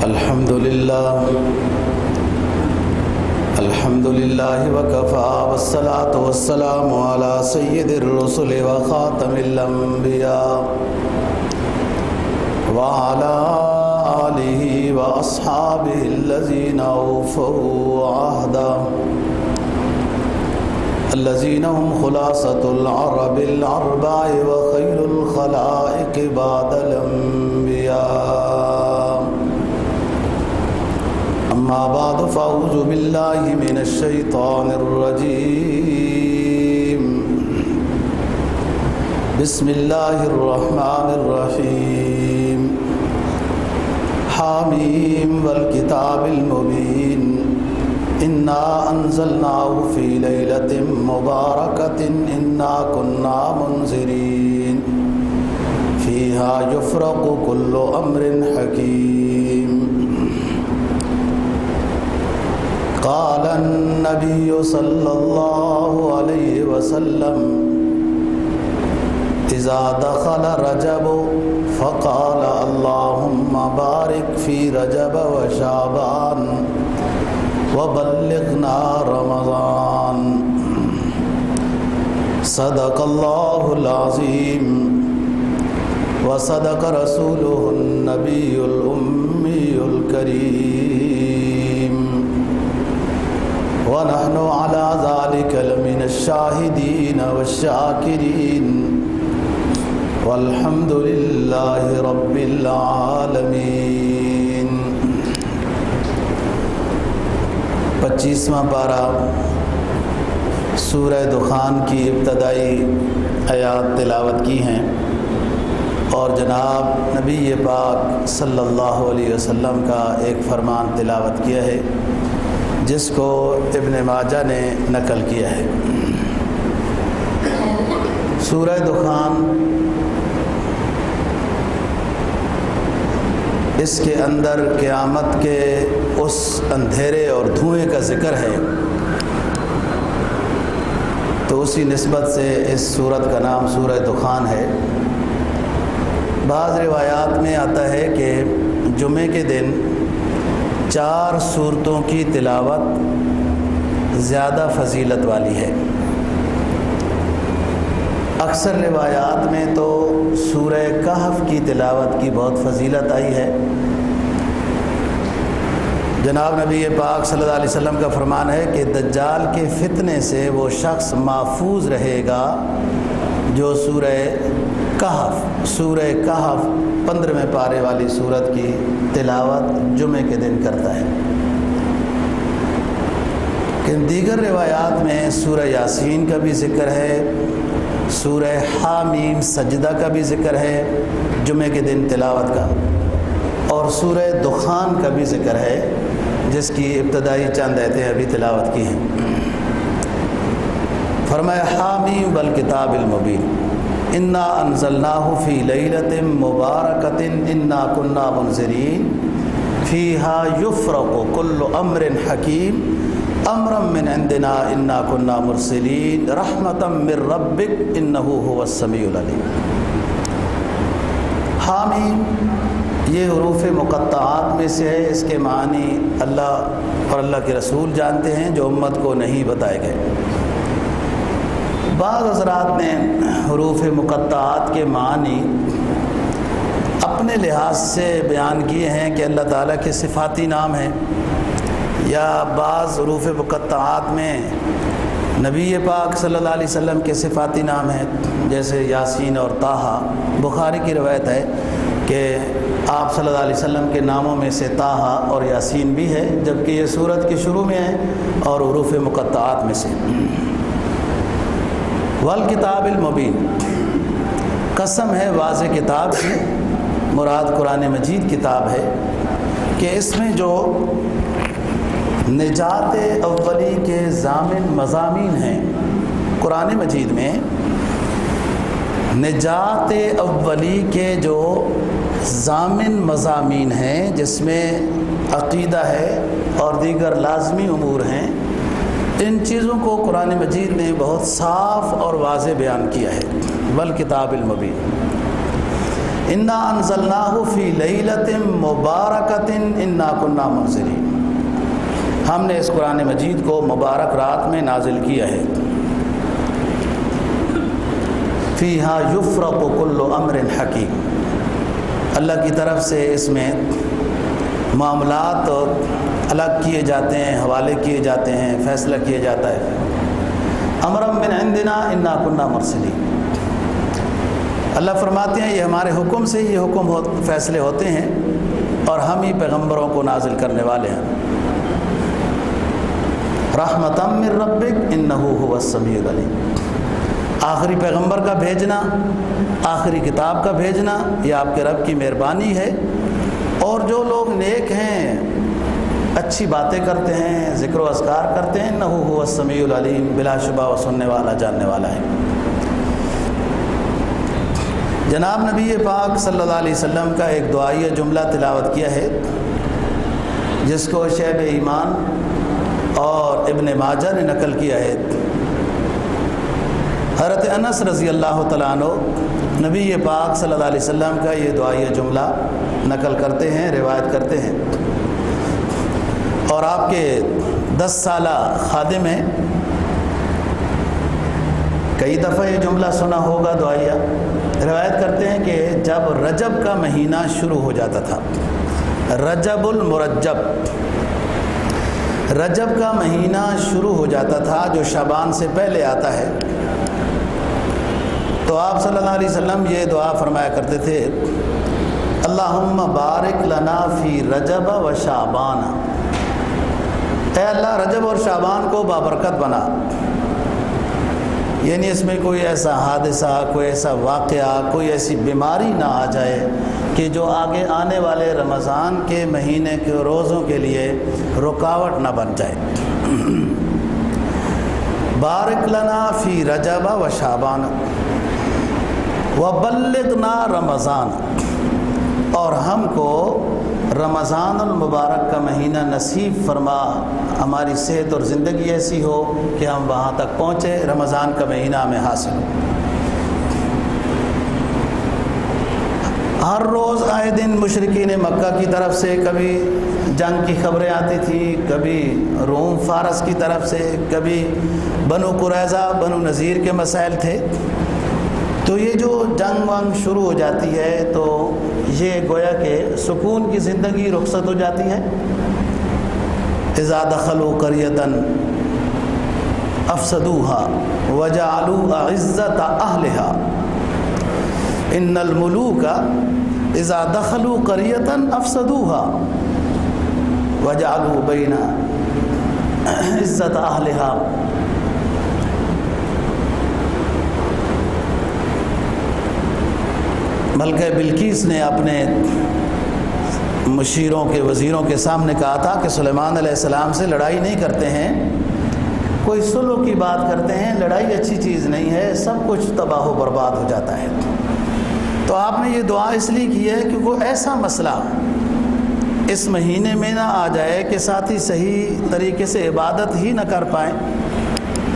الحمد لله وكفى والصلاة والسلام على سيد الرسل وخاتم الأنبياء وعلى آله وأصحابه الذين أوفوا عهدا الذين هم خلاصة العرب الأربع وخير الخلائق بعد الأنبياء. أما بعد فأعوذ بالله من الشيطان الرجيم. بسم الله الرحمن الرحيم. حاميم والكتاب المبين إنا أنزلناه في ليلة مباركة إنا كنا منذرين فيها يفرق كل أمر حكيم. قال النبي صلى الله عليه وسلم إذا دخل رجب فقال اللهم بارك في رجب وشعبان وبلغنا رمضان. صدق الله العظيم وصدق رسوله النبي الأمي الكريم ونحن على ذلك لمن الشاهدين والشاكرين والحمد لله رب العالمين. 25واں پارہ سورہ دخان کی ابتدائی آیات تلاوت کی ہیں اور جناب نبی پاک صلی اللہ علیہ وسلم کا ایک فرمان تلاوت کیا ہے جس کو ابن ماجہ نے نقل کیا ہے. سورہ دخان اس کے اندر قیامت کے اس اندھیرے اور دھوئیں کا ذکر ہے، تو اسی نسبت سے اس سورت کا نام سورہ دخان ہے. بعض روایات میں آتا ہے کہ جمعے کے دن 4 سورتوں کی تلاوت زیادہ فضیلت والی ہے. اکثر روایات میں تو سورہ کہف کی تلاوت کی بہت فضیلت آئی ہے. جناب نبی پاک صلی اللہ علیہ وسلم کا فرمان ہے کہ دجال کے فتنے سے وہ شخص محفوظ رہے گا جو سورہ کہف 15ویں پارے والی سورت کی تلاوت جمعے کے دن کرتا ہے. کہ دیگر روایات میں سورہ یاسین کا بھی ذکر ہے، سورہ حامیم سجدہ کا بھی ذکر ہے جمعے کے دن تلاوت کا، اور سورہ دخان کا بھی ذکر ہے جس کی ابتدائی چند آیتیں ابھی تلاوت کی ہیں. فرمایا حامیم والکتاب المبین انا انزلناہ فی لیلۃ مبارکۃ انا کنا منذرین فیہا یفرق کل امر حکیم امرا من عندنا انا کنا مرسلین رحمتا من ربک انہ هو السمیع العلیم. حامیم یہ حروف مقطعات میں سے ہے. اس کے معنی اللہ اور اللہ کے رسول جانتے ہیں جو امت کو نہیں بتائے گئے. بعض حضرات نے حروف مقطعات کے معنی اپنے لحاظ سے بیان کیے ہیں کہ اللہ تعالیٰ کے صفاتی نام ہیں، یا بعض حروف مقطعات میں نبی پاک صلی اللہ علیہ وسلم کے صفاتی نام ہیں، جیسے یاسین اور طٰہٰ. بخاری کی روایت ہے کہ آپ صلی اللہ علیہ وسلم کے ناموں میں سے طٰہٰ اور یاسین بھی ہے، جبکہ یہ سورت کے شروع میں ہے اور حروف مقطعات میں سے. والکتاب المبین قسم ہے واضح کتاب کی، مراد قرآن مجید کتاب ہے کہ اس میں جو نجات اولی کے ضامن مضامین ہیں. قرآن مجید میں نجات اولی کے جو ضامن مضامین ہیں جس میں عقیدہ ہے اور دیگر لازمی امور ہیں، ان چیزوں کو قرآن مجید نے بہت صاف اور واضح بیان کیا ہے. والکتاب المبین انا انزلناہ فی لیلۃ مبارکۃ انا کنا منذرین، ہم نے اس قرآن مجید کو مبارک رات میں نازل کیا ہے۔ فیہا یفرق کل امر حکیم، اللہ کی طرف سے اس میں معاملات الگ کیے جاتے ہیں، حوالے کیے جاتے ہیں، فیصلہ کیا جاتا ہے۔ امرا من عندنا انا کنا مرسلین، اللہ فرماتے ہیں یہ ہمارے حکم سے یہ فیصلے ہوتے ہیں اور ہم ہی پیغمبروں کو نازل کرنے والے ہیں۔ رحمتا من ربک انہ هو السمیع العلیم، آخری پیغمبر کا بھیجنا، آخری کتاب کا بھیجنا یہ آپ کے رب کی مہربانی ہے، اور جو لوگ نیک ہیں، اچھی باتیں کرتے ہیں، ذکر و اذکار کرتے ہیں، انہ هو السمیع العلیم، بلا شبہ وہ سننے والا جاننے والا ہے۔ جناب نبی پاک صلی اللہ علیہ وسلم کا ایک دعائیہ جملہ تلاوت کیا ہے، جس کو شعب ایمان اور ابن ماجہ نے نقل کیا ہے۔ حضرت انس رضی اللہ تعالیٰ عنہ نبی پاک صلی اللہ علیہ وسلم کا یہ دعائیہ جملہ نقل کرتے ہیں، روایت کرتے ہیں، اور آپ کے 10 سالہ خادم ہیں، کئی دفعہ یہ جملہ سنا ہوگا دعائیہ۔ روایت کرتے ہیں کہ جب رجب کا مہینہ شروع ہو جاتا تھا، رجب المرجب، رجب کا مہینہ شروع ہو جاتا تھا جو شعبان سے پہلے آتا ہے، تو آپ صلی اللہ علیہ وسلم یہ دعا فرمایا کرتے تھے، اللہم بارک لنا فی رجب و شعبان، اے اللہ رجب اور شعبان کو بابرکت بنا، یعنی اس میں کوئی ایسا حادثہ، کوئی ایسا واقعہ، کوئی ایسی بیماری نہ آ جائے کہ جو آگے آنے والے رمضان کے مہینے کے روزوں کے لیے رکاوٹ نہ بن جائے۔ بارک لنا فی رجب و شعبان وبلغنا رمضان، اور ہم کو رمضان المبارک کا مہینہ نصیب فرما، ہماری صحت اور زندگی ایسی ہو کہ ہم وہاں تک پہنچے، رمضان کا مہینہ ہمیں حاصل ہو۔ ہر روز آئے دن مشرکین مکہ کی طرف سے کبھی جنگ کی خبریں آتی تھیں، کبھی روم فارس کی طرف سے، کبھی بنو قریظہ بنو نذیر کے مسائل تھے، تو یہ جو جنگ ونگ شروع ہو جاتی ہے تو یہ گویا کہ سکون کی زندگی رخصت ہو جاتی ہے۔ اذا دخلوا قریۃ افسدوها وجعلوا اعزۃ اہلها، ان الملوک اذا دخلوا قریۃ افسدوها وجعلوا بین عزۃ اہلها۔ ملکہ بلقیس نے اپنے مشیروں کے وزیروں کے سامنے کہا تھا کہ سلیمان علیہ السلام سے لڑائی نہیں کرتے ہیں، کوئی صلح کی بات کرتے ہیں، لڑائی اچھی چیز نہیں ہے، سب کچھ تباہ و برباد ہو جاتا ہے۔ تو آپ نے یہ دعا اس لیے کی ہے کہ کوئی ایسا مسئلہ اس مہینے میں نہ آ جائے کہ ساتھی صحیح طریقے سے عبادت ہی نہ کر پائیں۔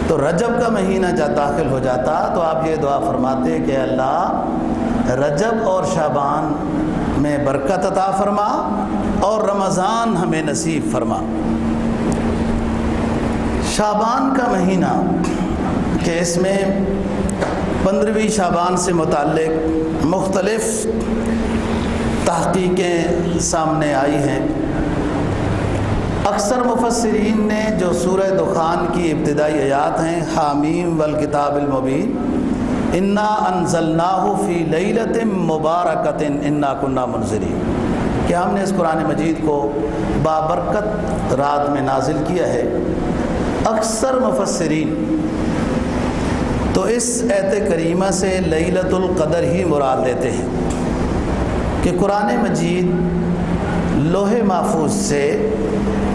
تو رجب کا مہینہ جب داخل ہو جاتا تو آپ یہ دعا فرماتے کہ اللہ رجب اور شعبان میں برکت عطا فرما اور رمضان ہمیں نصیب فرما۔ شعبان کا مہینہ کہ اس میں 15ویں شعبان سے متعلق مختلف تحقیقیں سامنے آئی ہیں۔ اکثر مفسرین نے جو سورہ دخان کی ابتدائی آیات ہیں، حامیم والکتاب المبین، انا انزلناہ فی لیلۃ مبارکۃ انا کنا منذرین، کہ ہم نے اس قرآن مجید کو بابرکت رات میں نازل کیا ہے، اکثر مفسرین تو اس آیت کریمہ سے لیلۃ القدر ہی مراد لیتے ہیں کہ قرآن مجید لوح محفوظ سے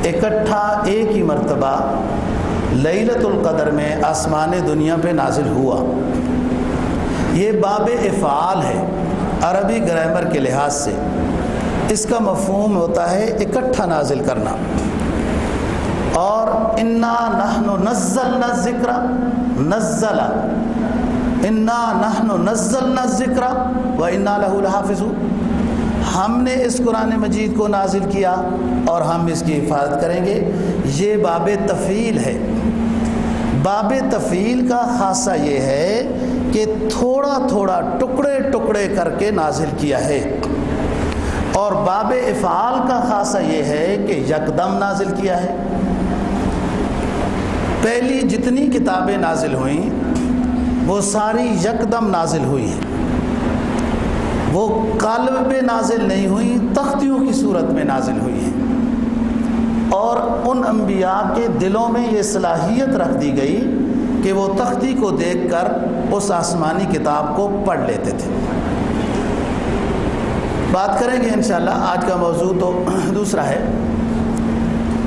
اکٹھا ایک ہی مرتبہ لیلۃ القدر میں آسمان دنیا پہ نازل ہوا۔ یہ باب افعال ہے عربی گرامر کے لحاظ سے، اس کا مفہوم ہوتا ہے اکٹھا نازل کرنا۔ اور انا نحن نزلنا الذکر، نزل انا نحن نزلنا الذکر و انا لہ لحافظون، ہم نے اس قرآن مجید کو نازل کیا اور ہم اس کی حفاظت کریں گے۔ یہ باب تفعیل ہے۔ باب تفعیل کا خاصہ یہ ہے کہ تھوڑا تھوڑا ٹکڑے ٹکڑے کر کے نازل کیا ہے، اور باب افعال کا خاصہ یہ ہے کہ یکدم نازل کیا ہے۔ پہلی جتنی کتابیں نازل ہوئیں وہ ساری یکدم نازل ہوئی ہیں، وہ قالب پہ نازل نہیں ہوئی، تختیوں کی صورت میں نازل ہوئی ہیں، اور ان انبیاء کے دلوں میں یہ صلاحیت رکھ دی گئی کہ وہ تختی کو دیکھ کر اس آسمانی کتاب کو پڑھ لیتے تھے۔ بات کریں گے انشاءاللہ، آج کا موضوع تو دوسرا ہے۔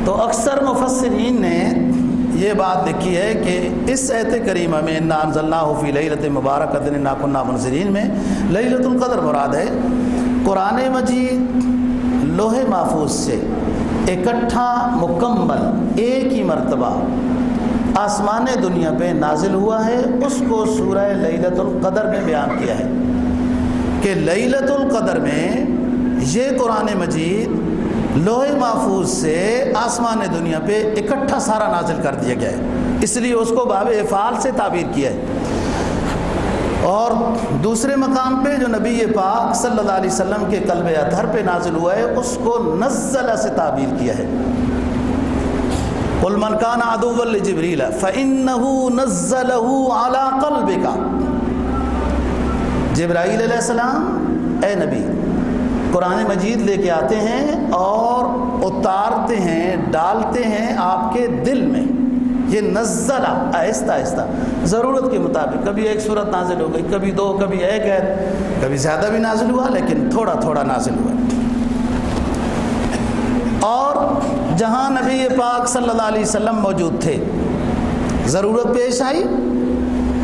تو اکثر مفسرین نے یہ بات لکھی ہے کہ اس آیت کریمہ میں انا انزلناہ فی لیلۃ مبارکۃ انا کنا منذرین میں لیلۃ القدر مراد ہے۔ قرآن مجید لوح محفوظ سے اکٹھا مکمل ایک ہی مرتبہ آسمان دنیا پہ نازل ہوا ہے، اس کو سورہ لیلۃ القدر میں بیان کیا ہے کہ لیلۃ القدر میں یہ قرآن مجید لوح محفوظ سے آسمان دنیا پہ اکٹھا سارا نازل کر دیا گیا ہے، اس لیے اس کو باب افعال سے تعبیر کیا ہے۔ اور دوسرے مقام پہ جو نبی پاک صلی اللہ علیہ وسلم کے قلب اطہر پہ نازل ہوا ہے، اس کو نزل سے تعبیر کیا ہے۔ قل من کان عدوا لجبریل فإنه نزله على قلبك، جبرائیل علیہ السلام اے نبی قرآن مجید لے کے آتے ہیں اور اتارتے ہیں، ڈالتے ہیں آپ کے دل میں۔ یہ نزلہ آہستہ آہستہ ضرورت کے مطابق، کبھی ایک صورت نازل ہو گئی، کبھی دو، کبھی ایک ہے، کبھی زیادہ بھی نازل ہوا، لیکن تھوڑا تھوڑا نازل ہوا۔ اور جہاں نبی پاک صلی اللہ علیہ وسلم موجود تھے، ضرورت پیش آئی،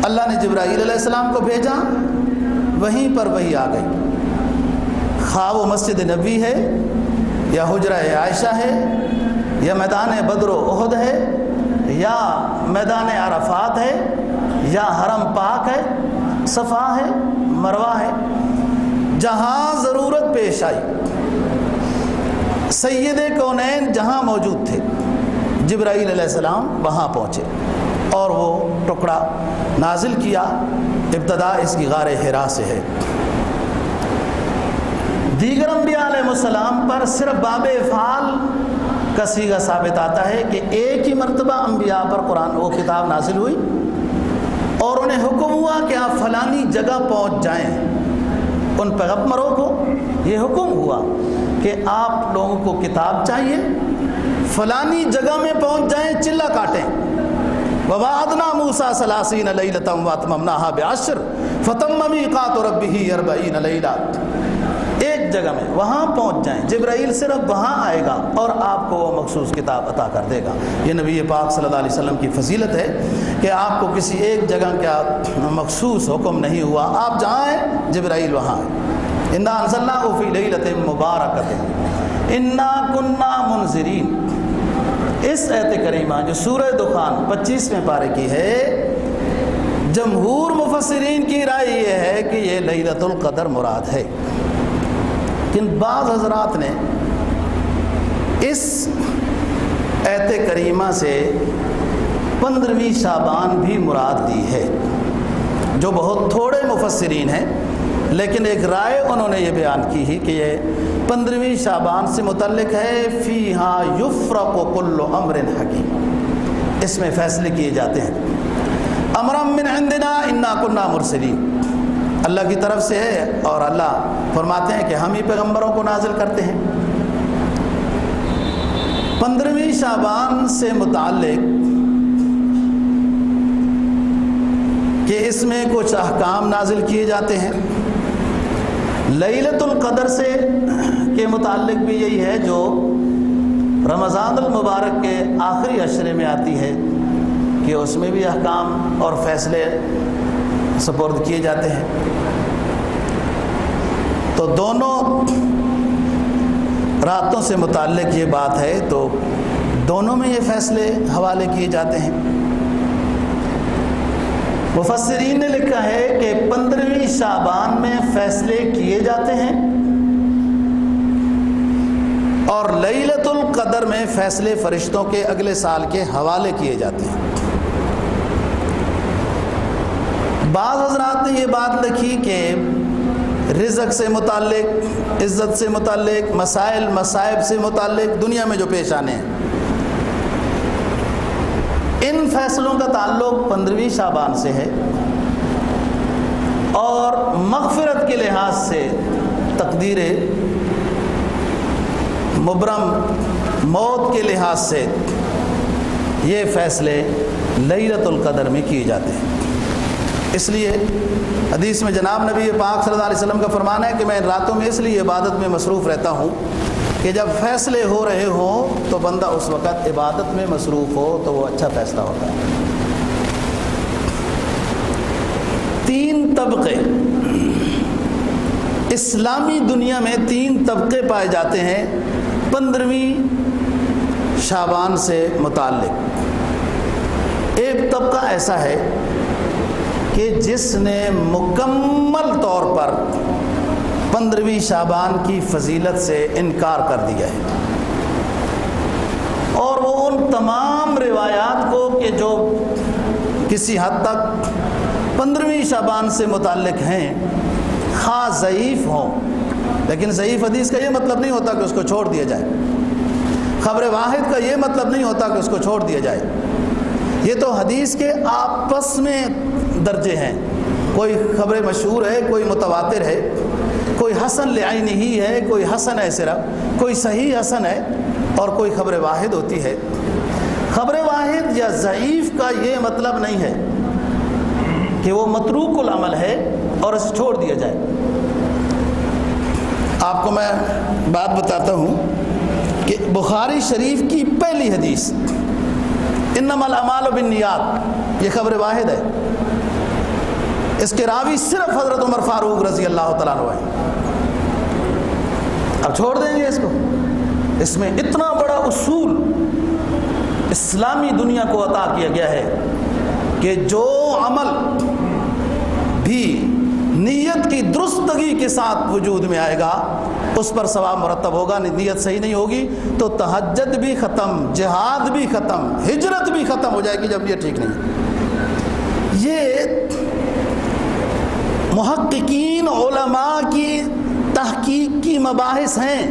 اللہ نے جبرائیل علیہ السلام کو بھیجا، وہیں پر وہی آ گئی، خواہ وہ مسجد نبوی ہے یا حجرہ عائشہ ہے یا میدان بدر و احد ہے یا میدان عرفات ہے یا حرم پاک ہے، صفا ہے، مروہ ہے، جہاں ضرورت پیش آئی، سید کونین جہاں موجود تھے، جبرائیل علیہ السلام وہاں پہنچے اور وہ ٹکڑا نازل کیا۔ ابتدا اس کی غار حرا سے ہے۔ دیگر انبیاء علیہ السلام پر صرف باب افعال کا صیغہ ثابت آتا ہے کہ ایک ہی مرتبہ انبیاء پر قرآن وہ کتاب نازل ہوئی اور انہیں حکم ہوا کہ آپ فلانی جگہ پہنچ جائیں۔ ان پیغمبروں کو یہ حکم ہوا کہ آپ لوگوں کو کتاب چاہیے، فلانی جگہ میں پہنچ جائیں، چلا کاٹیں۔ وَوَعَدْنَا مُوسَىٰ 30 لَيْلَةً وَأَتْمَمْنَاهَا بِعَشْرٍ فَتَمَّ مِيقَاتُ رَبِّهِ 40 لَيْلَةً، ایک جگہ میں وہاں پہنچ جائیں، جبرائیل صرف وہاں آئے گا اور آپ کو وہ مخصوص کتاب عطا کر دے گا۔ یہ نبی پاک صلی اللہ علیہ وسلم کی فضیلت ہے کہ آپ کو کسی ایک جگہ کا مخصوص حکم نہیں ہوا، آپ جہاں ہیں جبرائیل وہاں ہے۔ انا انزلناہ فی لیلۃ مبارکۃ انا کنا منذرین، اس آیت کریمہ جو سورہ دخان 25ویں پارے کی ہے، جمہور مفسرین کی رائے یہ ہے کہ یہ لیلۃ القدر مراد ہے، لیکن بعض حضرات نے اس آیت کریمہ سے 15ویں شعبان بھی مراد لی ہے، جو بہت تھوڑے مفسرین ہیں، لیکن ایک رائے انہوں نے یہ بیان کی ہے کہ یہ 15ویں شعبان سے متعلق ہے۔ فیہا یفرق کل امر حکیم، اس میں فیصلے کیے جاتے ہیں۔ امرا من عندنا انا کنا مرسلین، اللہ کی طرف سے ہے، اور اللہ فرماتے ہیں کہ ہم ہی پیغمبروں کو نازل کرتے ہیں۔ 15ویں شعبان سے متعلق کہ اس میں کچھ احکام نازل کیے جاتے ہیں۔ لیلۃ القدر سے کے متعلق بھی یہی ہے جو رمضان المبارک کے آخری عشرے میں آتی ہے کہ اس میں بھی احکام اور فیصلے سپرد کیے جاتے ہیں۔ تو دونوں راتوں سے متعلق یہ بات ہے، تو دونوں میں یہ فیصلے حوالے کیے جاتے ہیں۔ مفسرین نے لکھا ہے کہ 15ویں شعبان میں فیصلے کیے جاتے ہیں اور لیلۃ القدر میں فیصلے فرشتوں کے اگلے سال کے حوالے کیے جاتے ہیں۔ بعض حضرات نے یہ بات لکھی کہ رزق سے متعلق، عزت سے متعلق، مسائل مصائب سے متعلق دنیا میں جو پیش آنے ہیں، ان فیصلوں کا تعلق 15ویں شعبان سے ہے، اور مغفرت کے لحاظ سے تقدیر مبرم موت کے لحاظ سے یہ فیصلے لیلۃ القدر میں کیے جاتے ہیں۔ اس لیے حدیث میں جناب نبی پاک صلی اللہ علیہ وسلم کا فرمان ہے کہ میں ان راتوں میں اس لیے عبادت میں مصروف رہتا ہوں کہ جب فیصلے ہو رہے ہوں تو بندہ اس وقت عبادت میں مصروف ہو تو وہ اچھا فیصلہ ہوتا ہے۔ 3 طبقے اسلامی دنیا میں 3 طبقے پائے جاتے ہیں 15ویں شعبان سے متعلق۔ ایک طبقہ ایسا ہے کہ جس نے مکمل طور پر 15ویں شعبان کی فضیلت سے انکار کر دیا ہے، اور وہ ان تمام روایات کو کہ جو کسی حد تک 15ویں شعبان سے متعلق ہیں خواہ ضعیف ہوں، لیکن ضعیف حدیث کا یہ مطلب نہیں ہوتا کہ اس کو چھوڑ دیا جائے، خبر واحد کا یہ مطلب نہیں ہوتا کہ اس کو چھوڑ دیا جائے، یہ تو حدیث کے آپس میں درجے ہیں، کوئی خبر مشہور ہے، کوئی متواتر ہے، کوئی حسن لعینہ ہی ہے، کوئی حسن ہے صرف، کوئی صحیح حسن ہے، اور کوئی خبر واحد ہوتی ہے۔ خبر واحد یا ضعیف کا یہ مطلب نہیں ہے کہ وہ متروک العمل ہے اور اسے چھوڑ دیا جائے۔ آپ کو میں بات بتاتا ہوں کہ بخاری شریف کی پہلی حدیث انما الاعمال بالنیات، یہ خبر واحد ہے، اس کے راوی صرف حضرت عمر فاروق رضی اللہ تعالیٰ عنہ ہیں۔ اب چھوڑ دیں گے اس کو؟ اس میں اتنا بڑا اصول اسلامی دنیا کو عطا کیا گیا ہے کہ جو عمل بھی نیت کی درستگی کے ساتھ وجود میں آئے گا اس پر ثواب مرتب ہوگا، نیت صحیح نہیں ہوگی تو تہجد بھی ختم، جہاد بھی ختم، ہجرت بھی ختم ہو جائے گی جب یہ ٹھیک نہیں۔ یہ محققین علماء کی تحقیق کی مباحث ہیں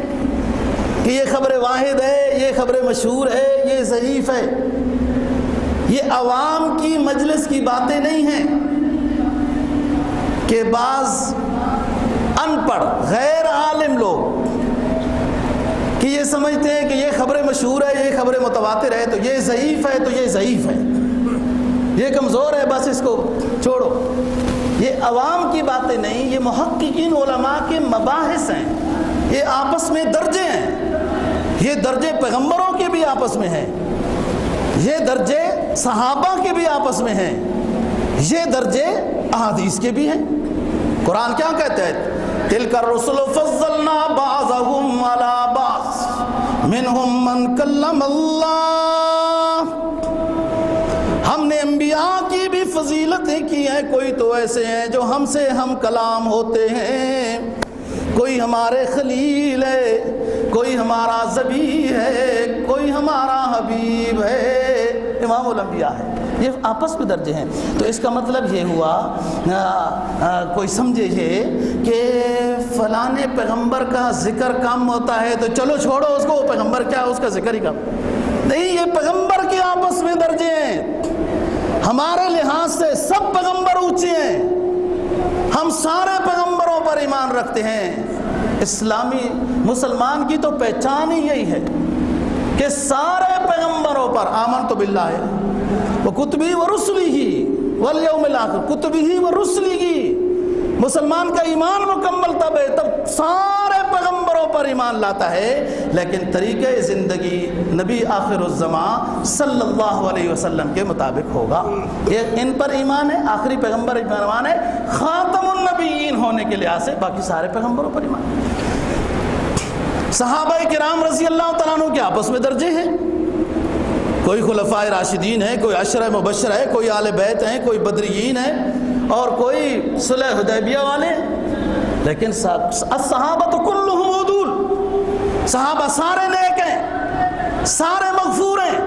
کہ یہ خبر واحد ہے، یہ خبر مشہور ہے، یہ ضعیف ہے، یہ عوام کی مجلس کی باتیں نہیں ہیں کہ بعض ان پڑھ غیر عالم لوگ کہ یہ سمجھتے ہیں کہ یہ خبر مشہور ہے، یہ خبر متواتر ہے تو یہ ضعیف ہے، تو یہ ضعیف ہے، یہ کمزور ہے، بس اس کو چھوڑو۔ یہ عوام کی باتیں نہیں، یہ محققین علماء کے مباحث ہیں، یہ آپس میں درجے ہیں، یہ درجے پیغمبروں کے بھی آپس میں ہیں، یہ درجے صحابہ کے بھی آپس میں ہیں، یہ درجے احادیث کے بھی ہیں۔ قرآن کیا کہتا ہے؟ تلک الرسل فضلنا بعضهم على بعض منهم من کلم اللہ، ہم نے انبیاء کی بھی فضیلتیں کی ہیں، کوئی تو ایسے ہیں جو ہم سے ہم کلام ہوتے ہیں، کوئی ہمارے خلیل ہے، کوئی ہمارا ذبیح ہے، کوئی ہمارا حبیب ہے، امام الانبیاء ہے، یہ آپس میں درجے ہیں۔ تو اس کا مطلب یہ ہوا کوئی سمجھے یہ کہ فلانے پیغمبر کا ذکر کم ہوتا ہے تو چلو چھوڑو اس کو، پیغمبر کیا ہے اس کا ذکر ہی کم نہیں، یہ پیغمبر کے آپس میں درجے ہیں۔ ہمارے لحاظ سے سب پیغمبر اونچے ہیں، ہم سارے پیغمبروں پر ایمان رکھتے ہیں۔ اسلامی مسلمان کی تو پہچان ہی یہی ہے کہ سارے پیغمبروں پر آمنت باللہ و کتبی و رسلہ والیوم الاخر، کتبہ و رسلہ، مسلمان کا ایمان مکمل تب ہے تب سارے پیغمبروں پر ایمان لاتا ہے، لیکن طریقہ زندگی نبی آخر الزمان صلی اللہ علیہ وسلم کے مطابق ہوگا۔ یہ ان پر ایمان ہے، آخری پیغمبر ایمان ہے، خاتم النبیین ہونے کے لحاظ سے باقی سارے پیغمبروں پر ایمان ہے۔ صحابہ کرام رضی اللہ تعالیٰ عنہ کے آپس میں درجے ہیں، کوئی خلفائے راشدین ہے، کوئی عشرہ مبشر ہے، کوئی آل بیت ہیں، کوئی بدریین ہے اور کوئی صلح حدیبیہ والے، لیکن الصحابہ تو کلہم عدول، صحابہ سارے نیک ہیں، سارے مغفور ہیں۔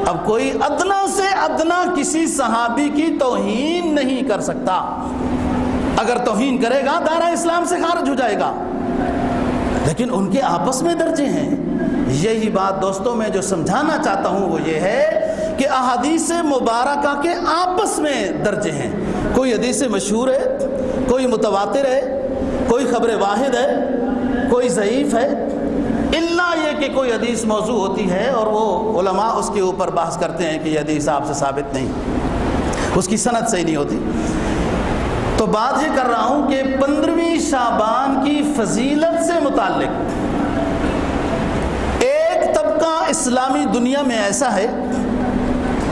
اب کوئی ادنا سے ادنا کسی صحابی کی توہین نہیں کر سکتا، اگر توہین کرے گا دائرہ اسلام سے خارج ہو جائے گا، لیکن ان کے آپس میں درجے ہیں۔ یہی بات دوستوں میں جو سمجھانا چاہتا ہوں وہ یہ ہے کہ احادیث مبارکہ کے آپس میں درجے ہیں۔ کوئی حدیث مشہور ہے، کوئی متواتر ہے، کوئی خبر واحد ہے، کوئی ضعیف ہے، الا یہ کہ کوئی حدیث موضوع ہوتی ہے اور وہ علماء اس کے اوپر بحث کرتے ہیں کہ یہ حدیث آپ سے ثابت نہیں، اس کی سند صحیح نہیں ہوتی۔ تو بات یہ کر رہا ہوں کہ 15ویں شعبان کی فضیلت سے متعلق ایک طبقہ اسلامی دنیا میں ایسا ہے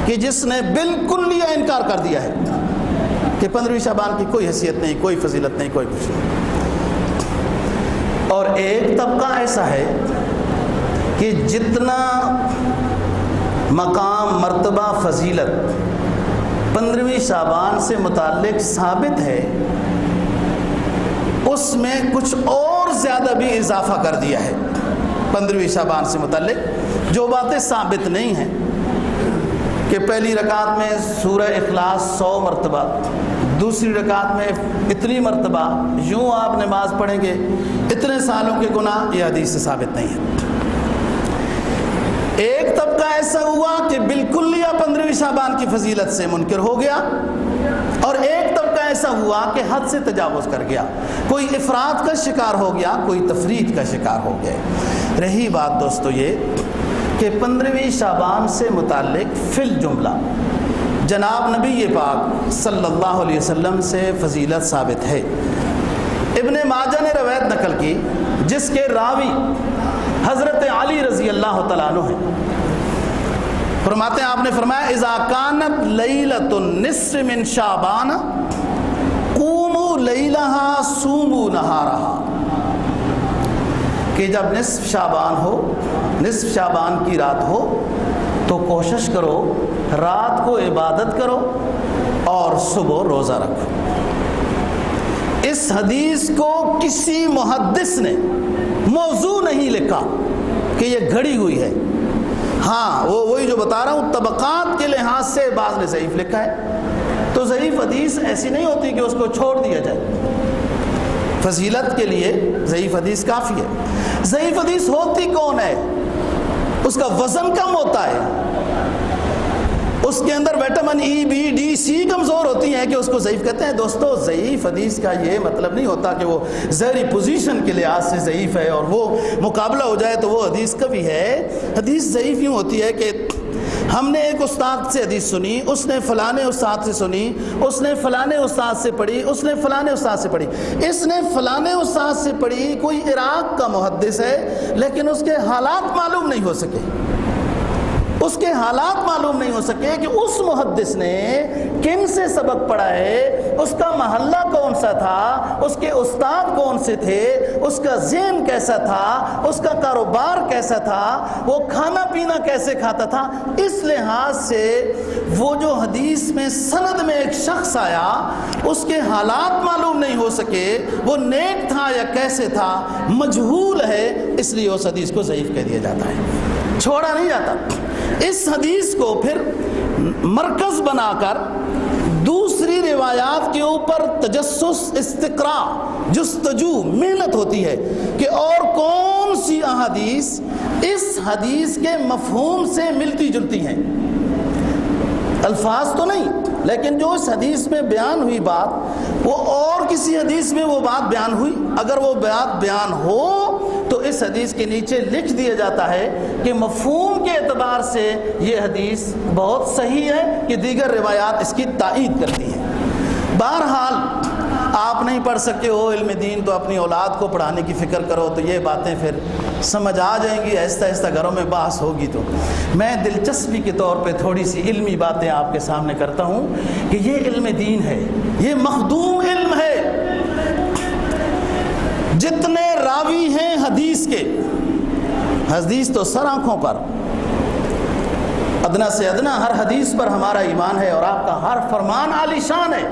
کہ جس نے بالکل یہ انکار کر دیا ہے کہ 15ویں شعبان کی کوئی حیثیت نہیں، کوئی فضیلت نہیں، کوئی کچھ نہیں۔ اور ایک طبقہ ایسا ہے کہ جتنا مقام، مرتبہ، فضیلت 15ویں شعبان سے متعلق ثابت ہے، اس میں کچھ اور زیادہ بھی اضافہ کر دیا ہے 15ویں شعبان سے متعلق، جو باتیں ثابت نہیں ہیں کہ پہلی رکعت میں سورہ اخلاص 100 مرتبہ، دوسری رکعت میں اتنی مرتبہ، یوں آپ نماز پڑھیں گے اتنے سالوں کے گناہ، یہ حدیث سے ثابت نہیں ہے۔ ایک طبقہ ایسا ہوا کہ بالکل لیا 15ویں شعبان کی فضیلت سے منکر ہو گیا، اور ایک طبقہ ایسا ہوا کہ حد سے تجاوز کر گیا، کوئی افراد کا شکار ہو گیا، کوئی تفرید کا شکار ہو گیا۔ رہی بات دوستو یہ کہ 15ویں شعبان سے متعلق فی الجملہ جناب نبی پاک صلی اللہ علیہ وسلم سے فضیلت ثابت ہے۔ ابن ماجہ نے روایت نقل کی جس کے راوی حضرت علی رضی اللہ تعالیٰ عنہ ہیں، فرماتے ہیں، آپ نے فرمایا اذا کانت لیلۃ النصف من شعبان قوموا لیلہا صوموا نہارہا، کہ جب نصف شعبان ہو، نصف شعبان کی رات ہو تو کوشش کرو رات کو عبادت کرو اور صبح روزہ رکھو۔ اس حدیث کو کسی محدث نے موضوع نہیں لکھا کہ یہ گھڑی ہوئی ہے، ہاں وہی جو بتا رہا ہوں، طبقات کے لحاظ سے بعض نے ضعیف لکھا ہے، تو ضعیف حدیث ایسی نہیں ہوتی کہ اس کو چھوڑ دیا جائے، فضیلت کے لیے ضعیف حدیث کافی ہے۔ ضعیف حدیث ہوتی کون ہے؟ اس کا وزن کم ہوتا ہے، اس کے اندر وٹامن ای، بی، ڈی، سی کمزور ہوتی ہیں کہ اس کو ضعیف کہتے ہیں۔ دوستو ضعیف حدیث کا یہ مطلب نہیں ہوتا کہ وہ ظاہری پوزیشن کے لحاظ سے ضعیف ہے اور وہ مقابلہ ہو جائے تو وہ حدیث کبھی ہے۔ حدیث ضعیف یوں ہوتی ہے کہ ہم نے ایک استاد سے حدیث سنی، اس نے فلانے استاد سے سنی، اس نے فلانے استاد سے پڑھی، اس نے فلانے استاد سے پڑھی، اس نے فلانے استاد سے پڑھی، کوئی عراق کا محدث ہے لیکن اس کے حالات معلوم نہیں ہو سکے، اس کے حالات معلوم نہیں ہو سکے کہ اس محدث نے کن سے سبق پڑھا ہے، اس کا محلہ کون سا تھا، اس کے استاد کون سے تھے، اس کا ذہن کیسا تھا، اس کا کاروبار کیسا تھا، وہ کھانا پینا کیسے کھاتا تھا۔ اس لحاظ سے وہ جو حدیث میں سند میں ایک شخص آیا اس کے حالات معلوم نہیں ہو سکے، وہ نیک تھا یا کیسے تھا، مجہول ہے، اس لیے اس حدیث کو ضعیف کہہ دیا جاتا ہے، چھوڑا نہیں جاتا۔ اس حدیث کو پھر مرکز بنا کر دوسری روایات کے اوپر تجسس، استقراء، جستجو، محنت ہوتی ہے کہ اور کون سی احادیث اس حدیث کے مفہوم سے ملتی جلتی ہیں، الفاظ تو نہیں لیکن جو اس حدیث میں بیان ہوئی بات وہ اور کسی حدیث میں وہ بات بیان ہوئی، اگر وہ بات بیان ہو تو اس حدیث کے نیچے لکھ دیا جاتا ہے کہ مفہوم کے اعتبار سے یہ حدیث بہت صحیح ہے کہ دیگر روایات اس کی تائید کرتی ہیں۔ بہرحال آپ نہیں پڑھ سکتے ہو علم دین تو اپنی اولاد کو پڑھانے کی فکر کرو، تو یہ باتیں پھر سمجھ آ جائیں گی، آہستہ آہستہ گھروں میں بحث ہوگی۔ تو میں دلچسپی کے طور پہ تھوڑی سی علمی باتیں آپ کے سامنے کرتا ہوں کہ یہ علم دین ہے، یہ مخدوم علم ہے۔ جتنے راوی ہیں حدیث کے، حدیث تو سر آنکھوں پر، ادنا سے ادنا ہر حدیث پر ہمارا ایمان ہے اور آپ کا ہر فرمان عالی شان ہے.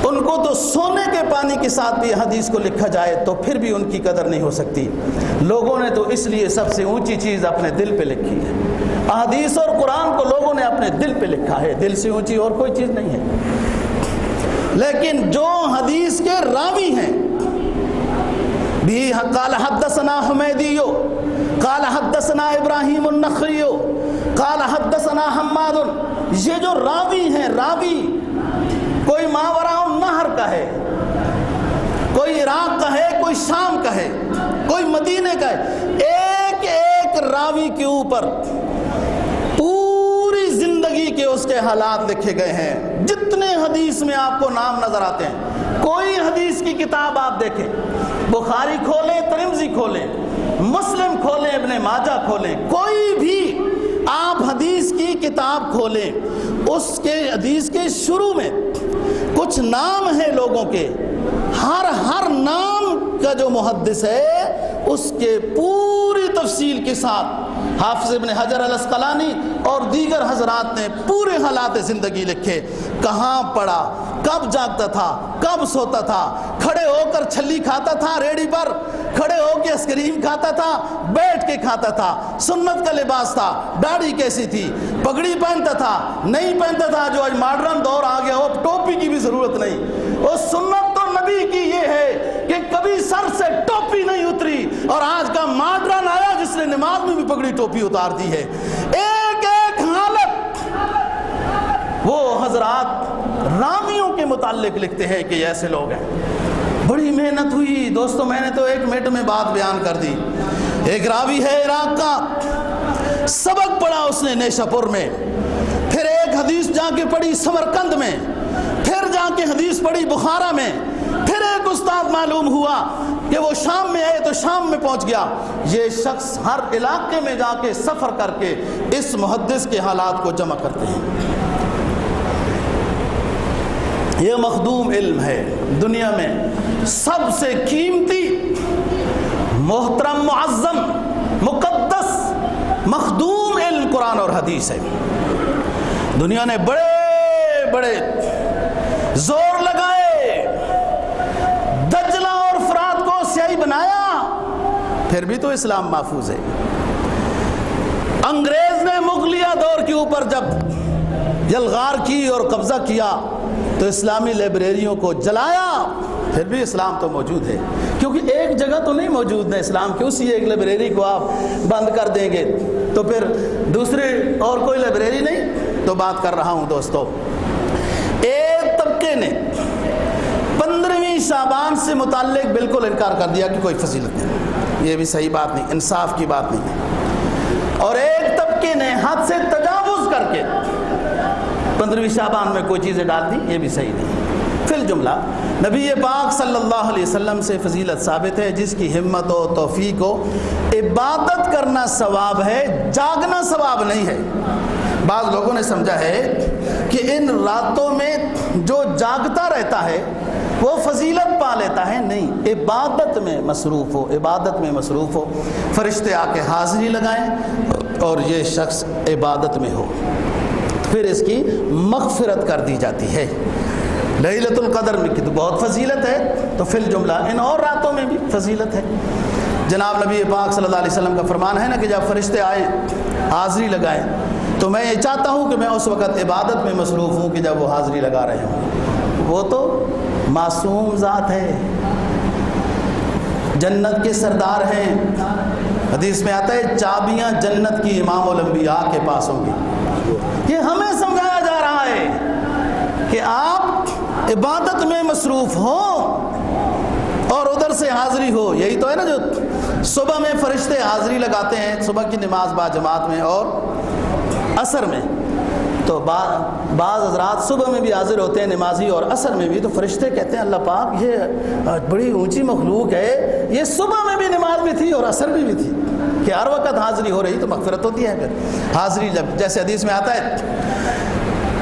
ان کو تو سونے کے پانی کے ساتھ بھی حدیث کو لکھا جائے تو پھر بھی ان کی قدر نہیں ہو سکتی. لوگوں نے تو اس لیے سب سے اونچی چیز اپنے دل پہ لکھی ہے. احادیث اور قرآن کو لوگوں نے اپنے دل پہ لکھا ہے. دل سے اونچی اور کوئی چیز نہیں ہے. لیکن جو حدیث کے راوی ہیں بھی قال حدثنا حمیدی قال حدثنا ابراہیم النخعی قال حدثنا حماد، یہ جو راوی ہیں، راوی کوئی ماوراء النہر کا ہے، کوئی عراق کا ہے، کوئی شام کا ہے، کوئی مدینے کا ہے، ایک ایک راوی کے اوپر پوری زندگی کے اس کے حالات لکھے گئے ہیں. جتنے حدیث میں آپ کو نام نظر آتے ہیں، کوئی حدیث کی کتاب آپ دیکھیں، بخاری کھولیں، ترمذی کھولیں، مسلم کھولیں، ابن ماجہ کھولیں، کوئی بھی آپ حدیث کی کتاب کھولیں، اس کے حدیث کے شروع میں کچھ نام ہیں لوگوں کے، ہر نام کا جو محدث ہے اس کے پوری تفصیل کے ساتھ حافظ ابن حجر الاسقلانی اور دیگر حضرات نے پورے حالات زندگی لکھے. کہاں پڑا، کب جاگتا تھا، کب سوتا تھا، کھڑے ہو کر چھلی کھاتا تھا ریڑھی پر، کھڑے ہو کے آئس کریم کھاتا تھا، بیٹھ کے کھاتا تھا، سنت کا لباس تھا، داڑھی کیسی تھی، پگڑی پہنتا تھا، نہیں پہنتا تھا. جو آج ماڈرن دور آ گیا ہو، ٹوپی کی بھی ضرورت نہیں. وہ سنت تو نبی کی یہ ہے کہ کبھی سر سے ٹوپی نہیں اتری، اور آج کا ماڈرن آیا جس نے نماز میں بھی پگڑی ٹوپی اتار دی ہے. ایک ایک حالت وہ حضرات راویوں کے متعلق لکھتے ہیں کہ ایسے لوگ ہیں. بڑی محنت ہوئی دوستو، میں نے تو 1 منٹ میں بات بیان کر دی. ایک راوی ہے عراق کا، سبق پڑھا اس نے نیشہ پور میں، پھر ایک حدیث جا کے پڑھی سمرقند میں، پھر جا کے حدیث پڑھی بخارا میں، پھر ایک استاد معلوم ہوا کہ وہ شام میں آئے تو شام میں پہنچ گیا. یہ شخص ہر علاقے میں جا کے سفر کر کے اس محدث کے حالات کو جمع کرتے ہیں. یہ مخدوم علم ہے. دنیا میں سب سے قیمتی، محترم، معظم، مقدس، مخدوم علم قرآن اور حدیث ہے. دنیا نے بڑے بڑے زور لگائے، دجلہ اور فرات کو سیاہی بنایا، پھر بھی تو اسلام محفوظ ہے. انگریز نے مغلیہ دور کے اوپر جب یلغار کی اور قبضہ کیا تو اسلامی لائبریریوں کو جلایا، پھر بھی اسلام تو موجود ہے. کیونکہ ایک جگہ تو نہیں موجود ہے اسلام کی، اسی ایک لائبریری کو آپ بند کر دیں گے تو پھر دوسری اور کوئی لائبریری نہیں. تو بات کر رہا ہوں دوستو، ایک طبقے نے 15ویں شعبان سے متعلق بالکل انکار کر دیا کہ کوئی فضیلت نہیں. یہ بھی صحیح بات نہیں، انصاف کی بات نہیں. اور ایک طبقے نے حد سے تجاوز کر کے 15ویں شعبان میں کوئی چیزیں ڈال دی، یہ بھی صحیح نہیں. فی الجملہ نبی پاک صلی اللہ علیہ وسلم سے فضیلت ثابت ہے. جس کی ہمت و توفیق ہو، عبادت کرنا ثواب ہے، جاگنا ثواب نہیں ہے. بعض لوگوں نے سمجھا ہے کہ ان راتوں میں جو جاگتا رہتا ہے وہ فضیلت پا لیتا ہے. نہیں، عبادت میں مصروف ہو، عبادت میں مصروف ہو. فرشتے آ کے حاضری لگائیں اور یہ شخص عبادت میں ہو، پھر اس کی مغفرت کر دی جاتی ہے. لیلۃ القدر میں تو بہت فضیلت ہے، تو فی الجملہ ان اور راتوں میں بھی فضیلت ہے. جناب نبی پاک صلی اللہ علیہ وسلم کا فرمان ہے نا کہ جب فرشتے آئیں حاضری لگائیں تو میں یہ چاہتا ہوں کہ میں اس وقت عبادت میں مصروف ہوں کہ جب وہ حاضری لگا رہے ہوں. وہ تو معصوم ذات ہے، جنت کے سردار ہیں. حدیث میں آتا ہے چابیاں جنت کی امام الانبیاء کے پاس ہوں گی. یہ ہمیں سمجھایا جا رہا ہے کہ آپ عبادت میں مصروف ہوں اور ادھر سے حاضری ہو. یہی تو ہے نا جو صبح میں فرشتے حاضری لگاتے ہیں، صبح کی نماز با جماعت میں اور عصر میں. تو بعض حضرات صبح میں بھی حاضر ہوتے ہیں نمازی اور عصر میں بھی. تو فرشتے کہتے ہیں اللہ پاک یہ بڑی اونچی مخلوق ہے، یہ صبح میں بھی نماز میں تھی اور عصر میں بھی تھی کہ ہر وقت حاضری ہو رہی، تو مغفرت ہوتی ہے. پھر حاضری جب جیسے حدیث میں آتا ہے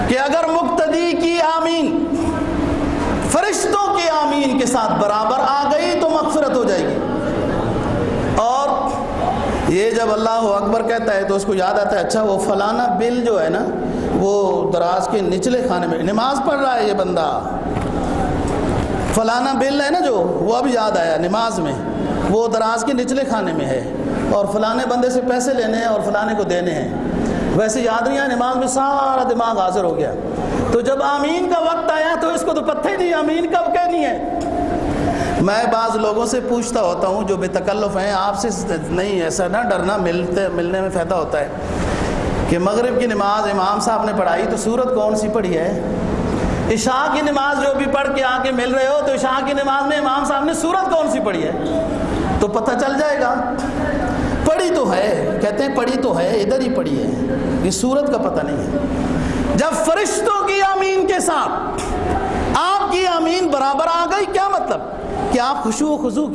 کہ اگر مقتدی کی آمین فرشتوں کے آمین کے ساتھ برابر آ گئی تو مغفرت ہو جائے گی، اور یہ جب اللہ اکبر کہتا ہے تو اس کو یاد آتا ہے اچھا وہ فلانا بل جو ہے نا وہ دراز کے نچلے خانے میں، نماز پڑھ رہا ہے یہ بندہ، فلانا بل ہے نا جو وہ اب یاد آیا نماز میں، وہ دراز کے نچلے خانے میں ہے اور فلانے بندے سے پیسے لینے ہیں اور فلانے کو دینے ہیں، ویسے یاد نہیں آیا، نماز میں سارا دماغ حاضر ہو گیا۔ تو جب آمین کا وقت آیا تو اس کو تو پتہ ہی نہیں آمین کب کہنی ہے۔ میں بعض لوگوں سے پوچھتا ہوتا ہوں جو بے تکلف ہیں، آپ سے نہیں ایسا نہ ڈرنا، ملنے میں فائدہ ہوتا ہے کہ مغرب کی نماز امام صاحب نے پڑھائی تو سورت کون سی پڑھی ہے؟ عشاء کی نماز جو بھی پڑھ کے آ کے مل رہے ہو تو عشاء کی نماز میں امام صاحب نے سورت کون سی پڑھی ہے تو پتہ چل جائے گا۔ پڑھی تو ہے، کہتے ہیں پڑھی تو ہے، ادھر ہی پڑھی ہے، یہ سورت کا پتہ نہیں ہے۔ جب فرشتوں کی آمین کے ساتھ آپ کی آمین برابر آ گئی، کیا مطلب کہ آپ خشوع و خضوع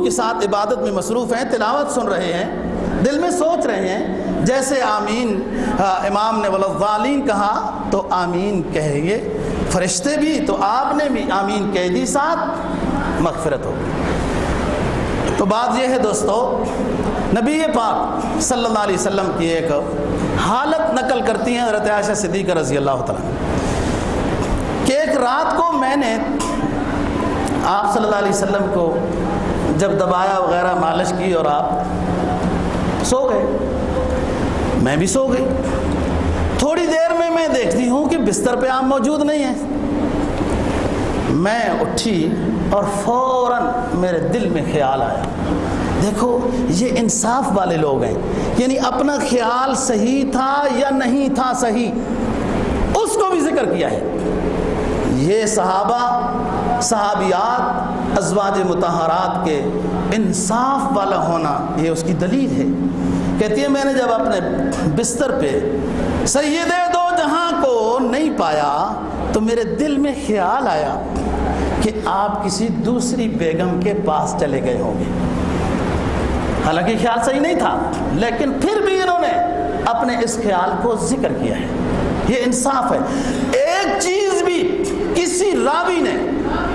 کے ساتھ عبادت میں مصروف ہیں، تلاوت سن رہے ہیں، دل میں سوچ رہے ہیں، جیسے آمین امام نے والضالین کہا تو آمین کہیں گے فرشتے بھی، تو آپ نے بھی آمین کہہ دی، ساتھ مغفرت ہو۔ تو بات یہ ہے دوستو، نبی پاک صلی اللہ علیہ وسلم کی ایک حالت نقل کرتی ہیں حضرت عائشہ صدیقہ رضی اللہ تعالیٰ کہ ایک رات کو میں نے آپ صلی اللہ علیہ وسلم کو جب دبایا وغیرہ مالش کی اور آپ سو گئے، میں بھی سو گئی۔ تھوڑی دیر میں دیکھتی ہوں کہ بستر پہ آپ موجود نہیں ہیں۔ میں اٹھی اور فوراً میرے دل میں خیال آیا، دیکھو یہ انصاف والے لوگ ہیں، یعنی اپنا خیال صحیح تھا یا نہیں تھا صحیح اس کو بھی ذکر کیا ہے۔ یہ صحابہ صحابیات ازواج مطہرات کے انصاف والا ہونا یہ اس کی دلیل ہے۔ کہتی ہے میں نے جب اپنے بستر پہ سید دو جہاں کو نہیں پایا تو میرے دل میں خیال آیا کہ آپ کسی دوسری بیگم کے پاس چلے گئے ہوں گے۔ حالانکہ خیال صحیح نہیں تھا لیکن پھر بھی انہوں نے اپنے اس خیال کو ذکر کیا ہے، یہ انصاف ہے۔ ایک چیز بھی کسی راوی نے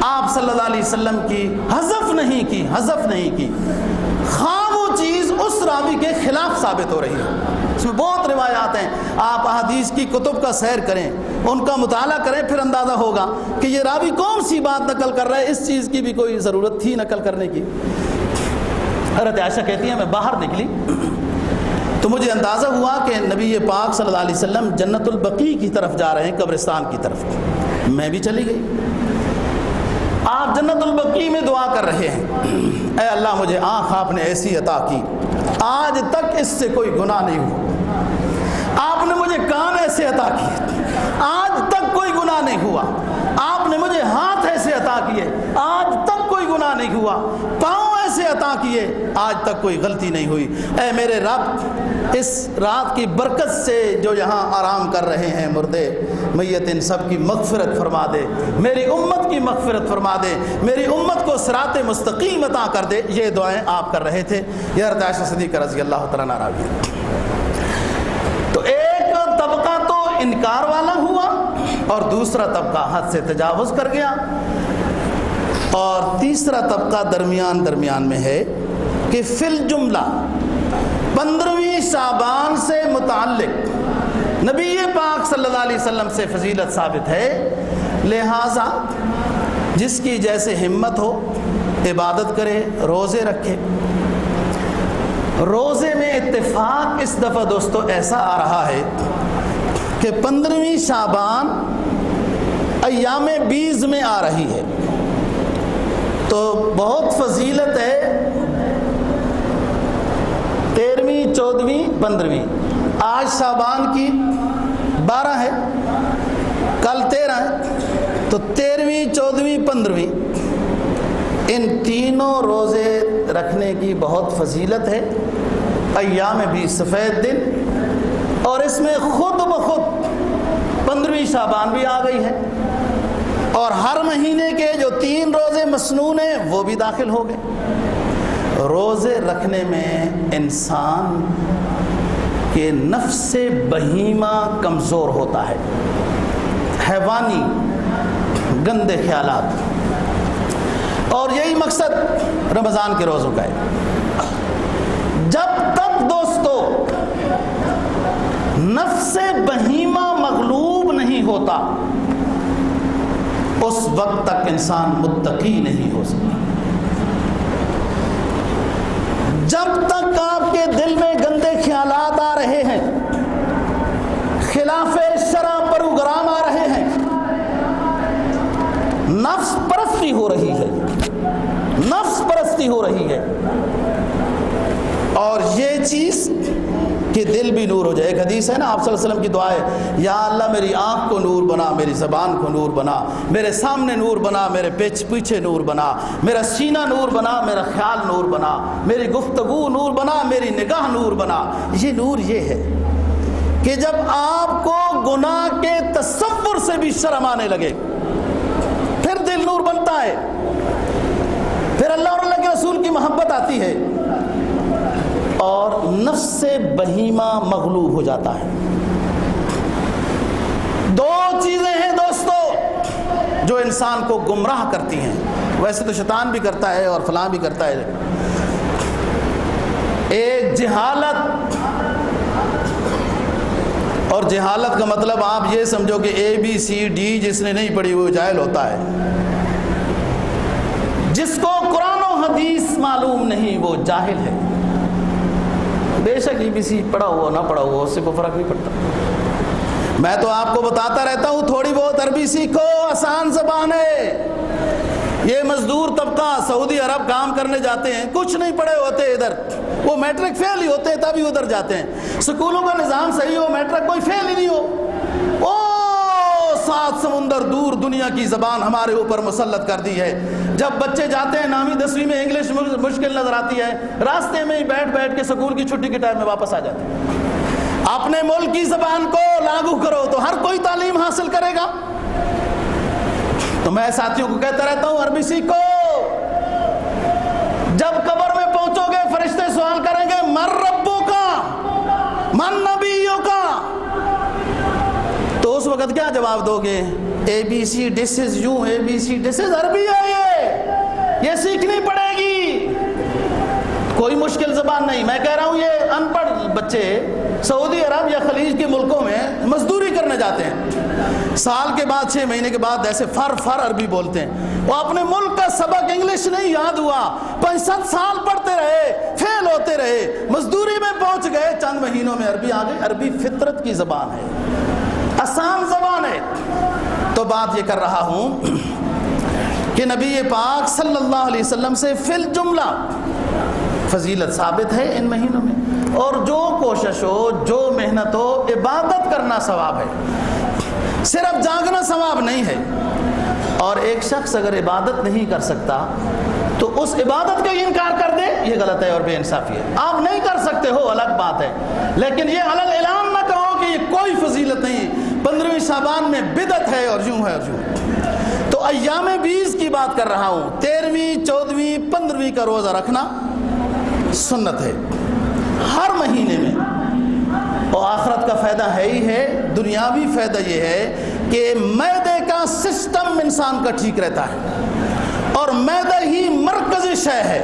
آپ صلی اللہ علیہ وسلم کی حذف نہیں کی، خواہ وہ چیز اس راوی کے خلاف ثابت ہو رہی ہے۔ اس میں بہت روایات ہیں، آپ احادیث کی کتب کا سیر کریں، ان کا مطالعہ کریں، پھر اندازہ ہوگا کہ یہ راوی کون سی بات نقل کر رہا ہے، اس چیز کی بھی کوئی ضرورت تھی نقل کرنے کی۔ حضرت عائشہ کہتی ہیں میں باہر نکلی تو مجھے اندازہ ہوا کہ نبی پاک صلی اللہ علیہ وسلم جنت البقیع کی طرف جا رہے ہیں، قبرستان کی طرف۔ میں بھی چلی گئی۔ آپ جنت البقیع میں دعا کر رہے ہیں، اے اللہ مجھے آنکھ آپ نے ایسی عطا کی آج تک اس سے کوئی گناہ نہیں ہوا، آپ نے مجھے کان ایسے عطا کیے آج تک کوئی گناہ نہیں ہوا، آپ نے مجھے ہاتھ ایسے عطا کیے آج تک کوئی گناہ نہیں ہوا، پاؤں ایسے عطا کیے آج تک کوئی غلطی نہیں ہوئی۔ اے میرے رب اس رات کی برکت سے جو یہاں آرام کر رہے ہیں مردے میت، ان سب کی مغفرت فرما دے، میری امت کی مغفرت فرما دے، میری امت کو صراط مستقیم عطا کر دے۔ یہ دعائیں آپ کر رہے تھے۔ یہ حضرت عائشہ صدیقہ رضی اللہ تعالیٰ عنہا راوی ہے۔ تو ایک طبقہ تو انکار والا ہوا اور دوسرا طبقہ حد سے تجاوز کر گیا، اور تیسرا طبقہ درمیان میں ہے کہ فی الجملہ 15ویں شعبان سے متعلق نبی پاک صلی اللہ علیہ وسلم سے فضیلت ثابت ہے، لہٰذا جس کی جیسے ہمت ہو عبادت کرے، روزے رکھے۔ روزے میں اتفاق اس دفعہ دوستو ایسا آ رہا ہے کہ 15ویں شعبان ایام 20 میں آ رہی ہے، تو بہت فضیلت ہے 13ویں 14ویں 15ویں۔ آج شعبان کی 12 ہے، کل 13 ہے، تو 13ویں 14ویں 15ویں ان تینوں روزے رکھنے کی بہت فضیلت ہے۔ ایام 20 سفید دن، اور اس میں خود بخود 15ویں شعبان بھی آ گئی ہے، اور ہر مہینے کے جو 3 روزے مسنون ہیں وہ بھی داخل ہو گئے۔ روزے رکھنے میں انسان کے نفس بہیمہ کمزور ہوتا ہے، حیوانی گندے خیالات، اور یہی مقصد رمضان کے روزوں کا ہے۔ اس وقت تک انسان متقی نہیں ہو سکتا۔ جب تک آپ کے دل میں گندے خیالات آ رہے ہیں، خلاف شرع پروگرام آ رہے ہیں، نفس پرستی ہو رہی ہے، نفس پرستی ہو رہی ہے، اور یہ چیز کہ دل بھی نور ہو جائے۔ ایک حدیث ہے نا، آپ صلی اللہ علیہ وسلم کی دعا ہے، یا اللہ میری آنکھ کو نور بنا، میری زبان کو نور بنا، میرے سامنے نور بنا، میرے پیچھے نور بنا، میرا سینہ نور بنا، میرا خیال نور بنا، میری گفتگو نور بنا، میری نگاہ نور بنا۔ یہ نور یہ ہے کہ جب آپ کو گناہ کے تصور سے بھی شرم آنے لگے، پھر دل نور بنتا ہے، پھر اللہ اور اللہ کے رسول کی محبت آتی ہے، اور نفس سے بہیمہ مغلوب ہو جاتا ہے۔ دو چیزیں ہیں دوستو جو انسان کو گمراہ کرتی ہیں، ویسے تو شیطان بھی کرتا ہے اور فلاں بھی کرتا ہے۔ ایک جہالت، اور جہالت کا مطلب آپ یہ سمجھو کہ ABCD جس نے نہیں پڑھی وہ جاہل ہوتا ہے، جس کو قرآن و حدیث معلوم نہیں وہ جاہل ہے۔ بے شک ABC پڑھا ہوا نہ پڑھا ہوا اس سے کوئی فرق نہیں پڑتا۔ میں تو آپ کو بتاتا رہتا ہوں تھوڑی بہت عربی سیکھو، آسان زبان ہے۔ یہ مزدور طبقہ سعودی عرب کام کرنے جاتے ہیں، کچھ نہیں پڑھے ہوتے ادھر، وہ میٹرک فیل ہی ہوتے ہیں تبھی ادھر جاتے ہیں۔ سکولوں کا نظام صحیح ہو، میٹرک کوئی فیل ہی نہیں ہو۔ او 7 سمندر دور دنیا کی زبان ہمارے اوپر مسلط کر دی ہے۔ جب بچے جاتے ہیں 9ویں 10ویں میں انگلش مشکل نظر آتی ہے، راستے میں ہی بیٹھ کے سکول کی چھٹی کے ٹائم میں واپس آ جاتے ہیں۔ اپنے ملک کی زبان کو لاگو کرو تو ہر کوئی تعلیم حاصل کرے گا۔ تو میں ساتھیوں کو کہتا رہتا ہوں عربی سیکھو۔ جب قبر میں پہنچو گے فرشتے سوال کریں گے من ربوں کا، من نبیوں کا، تو اس وقت کیا جواب دو گے؟ ABC this is you، ABC this is عربی ہے، یہ سیکھنی پڑے گی، کوئی مشکل زبان نہیں۔ میں کہہ رہا ہوں یہ ان پڑھ بچے سعودی عرب یا خلیج کے ملکوں میں مزدوری کرنے جاتے ہیں، سال کے بعد 6 مہینے کے بعد ایسے فر عربی بولتے ہیں۔ وہ اپنے ملک کا سبق انگلش نہیں یاد ہوا، 5-7 سال پڑھتے رہے، فیل ہوتے رہے، مزدوری میں پہنچ گئے، چند مہینوں میں عربی آ گئی۔ عربی فطرت کی زبان ہے، آسان زبان ہے۔ تو بات یہ کر رہا ہوں کہ نبی پاک صلی اللہ علیہ وسلم سے فی الجملہ فضیلت ثابت ہے ان مہینوں میں، اور جو کوشش ہو، جو محنت ہو، عبادت کرنا ثواب ہے، صرف جاگنا ثواب نہیں ہے۔ اور ایک شخص اگر عبادت نہیں کر سکتا تو اس عبادت کا انکار کر دے، یہ غلط ہے اور بے انصافی ہے۔ آپ نہیں کر سکتے ہو الگ بات ہے، لیکن یہ الگ اعلان نہ کہو کہ یہ کوئی فضیلت نہیں، 15ویں شعبان میں بدعت ہے اور یوں ہے اور یوں۔ تو ایام 20 کی بات کر رہا ہوں، 13ویں 14ویں 15ویں کا روزہ رکھنا سنت ہے ہر مہینے میں، اور آخرت کا فائدہ ہے ہی ہے، دنیاوی فائدہ یہ ہے کہ معدے کا سسٹم انسان کا ٹھیک رہتا ہے، اور معدہ ہی مرکزی شے ہے۔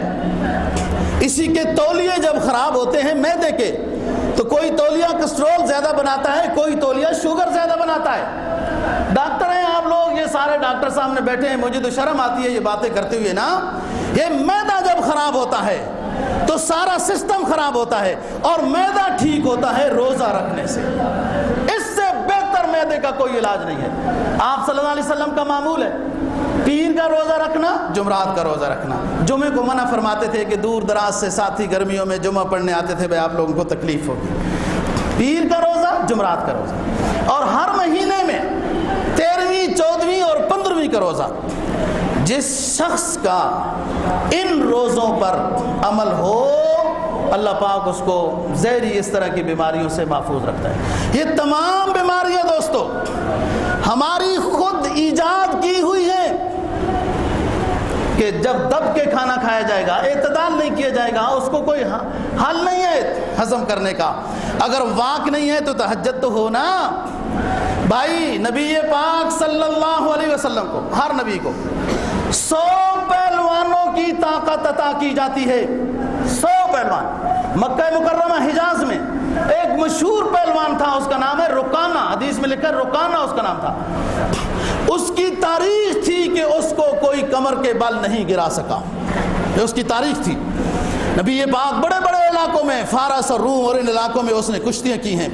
اسی کے تولیے جب خراب ہوتے ہیں معدے کے، تو کوئی تولیہ کسٹرول زیادہ بناتا ہے، کوئی تولیہ شوگر زیادہ بناتا ہے۔ ڈاکٹر ہیں آپ لوگ، یہ سارے ڈاکٹر سامنے بیٹھے ہیں، مجھے تو شرم آتی ہے یہ باتیں کرتے ہوئے نا۔ یہ معدہ جب خراب ہوتا ہے تو سارا سسٹم خراب ہوتا ہے، اور معدہ ٹھیک ہوتا ہے روزہ رکھنے سے۔ اس سے بہتر معدے کا کوئی علاج نہیں ہے۔ آپ صلی اللہ علیہ وسلم کا معمول ہے پیر کا روزہ رکھنا، جمعرات کا روزہ رکھنا۔ جمعے کو منع فرماتے تھے کہ دور دراز سے ساتھی گرمیوں میں جمعہ پڑھنے آتے تھے، بھائی آپ لوگوں کو تکلیف ہوگی۔ پیر کا روزہ، جمعرات کا روزہ، اور ہر مہینے میں 13ویں 14ویں اور 15ویں کا روزہ۔ جس شخص کا ان روزوں پر عمل ہو، اللہ پاک اس کو زہری اس طرح کی بیماریوں سے محفوظ رکھتا ہے۔ یہ تمام بیماریاں دوستو ہماری خود ایجاد کی ہوئی ہیں، کہ جب دب کے کھانا کھایا جائے گا، اعتدال نہیں کیا جائے گا، اس کو کوئی حل نہیں ہے ہضم کرنے کا۔ اگر واک نہیں ہے تو تہجد تو ہو نا بھائی۔ نبی پاک صلی اللہ علیہ وسلم کو، ہر نبی کو 100 پہلوانوں کی طاقت عطا کی جاتی ہے۔ 100 پہلوان۔ مکہ مکرمہ حجاز میں ایک مشہور پہلوان تھا، اس کا نام ہے رکانہ، حدیث میں لکھا ہے رکانہ اس کا نام تھا۔ اس کی تاریخ تھی کہ اس کو کوئی کمر کے بل نہیں گرا سکا، یہ اس کی تاریخ تھی۔ نبی پاک بڑے بڑے علاقوں میں، فارس اور روم اور ان علاقوں میں اس نے کشتیاں کی ہیں۔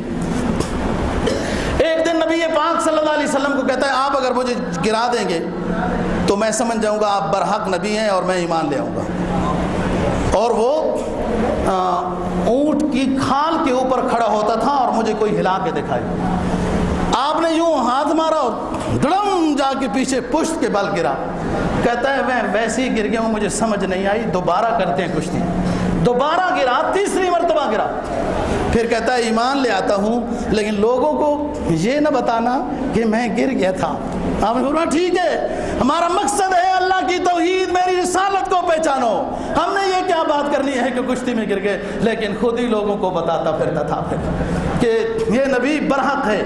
ایک دن نبی پاک صلی اللہ علیہ وسلم کو کہتا ہے آپ اگر مجھے گرا دیں گے تو میں سمجھ جاؤں گا آپ برحق نبی ہیں اور میں ایمان لے آؤں گا۔ اور وہ اونٹ کی کھال کے اوپر کھڑا ہوتا تھا اور مجھے کوئی ہلا کے دکھائے، آپ نے یوں ہاتھ مارا اور دڑم جا کے پیچھے پشت کے بل گرا۔ کہتا ہے میں ویسے ہی گر گیا ہوں، مجھے سمجھ نہیں آئی، دوبارہ کرتے ہیں کشتی۔ دوبارہ گرا، تیسری مرتبہ گرا، پھر کہتا ہے ایمان لے آتا ہوں لیکن لوگوں کو یہ نہ بتانا کہ میں گر گیا تھا۔ آپ نے فرمایا ٹھیک ہے، ہمارا مقصد ہے اللہ کی توحید، میری رسالت کو پہچانو، ہم نے یہ کیا بات کرنی ہے کہ کشتی میں گر گئے، لیکن خود ہی لوگوں کو بتاتا پھرتا تھا کہ یہ نبی برحق ہے،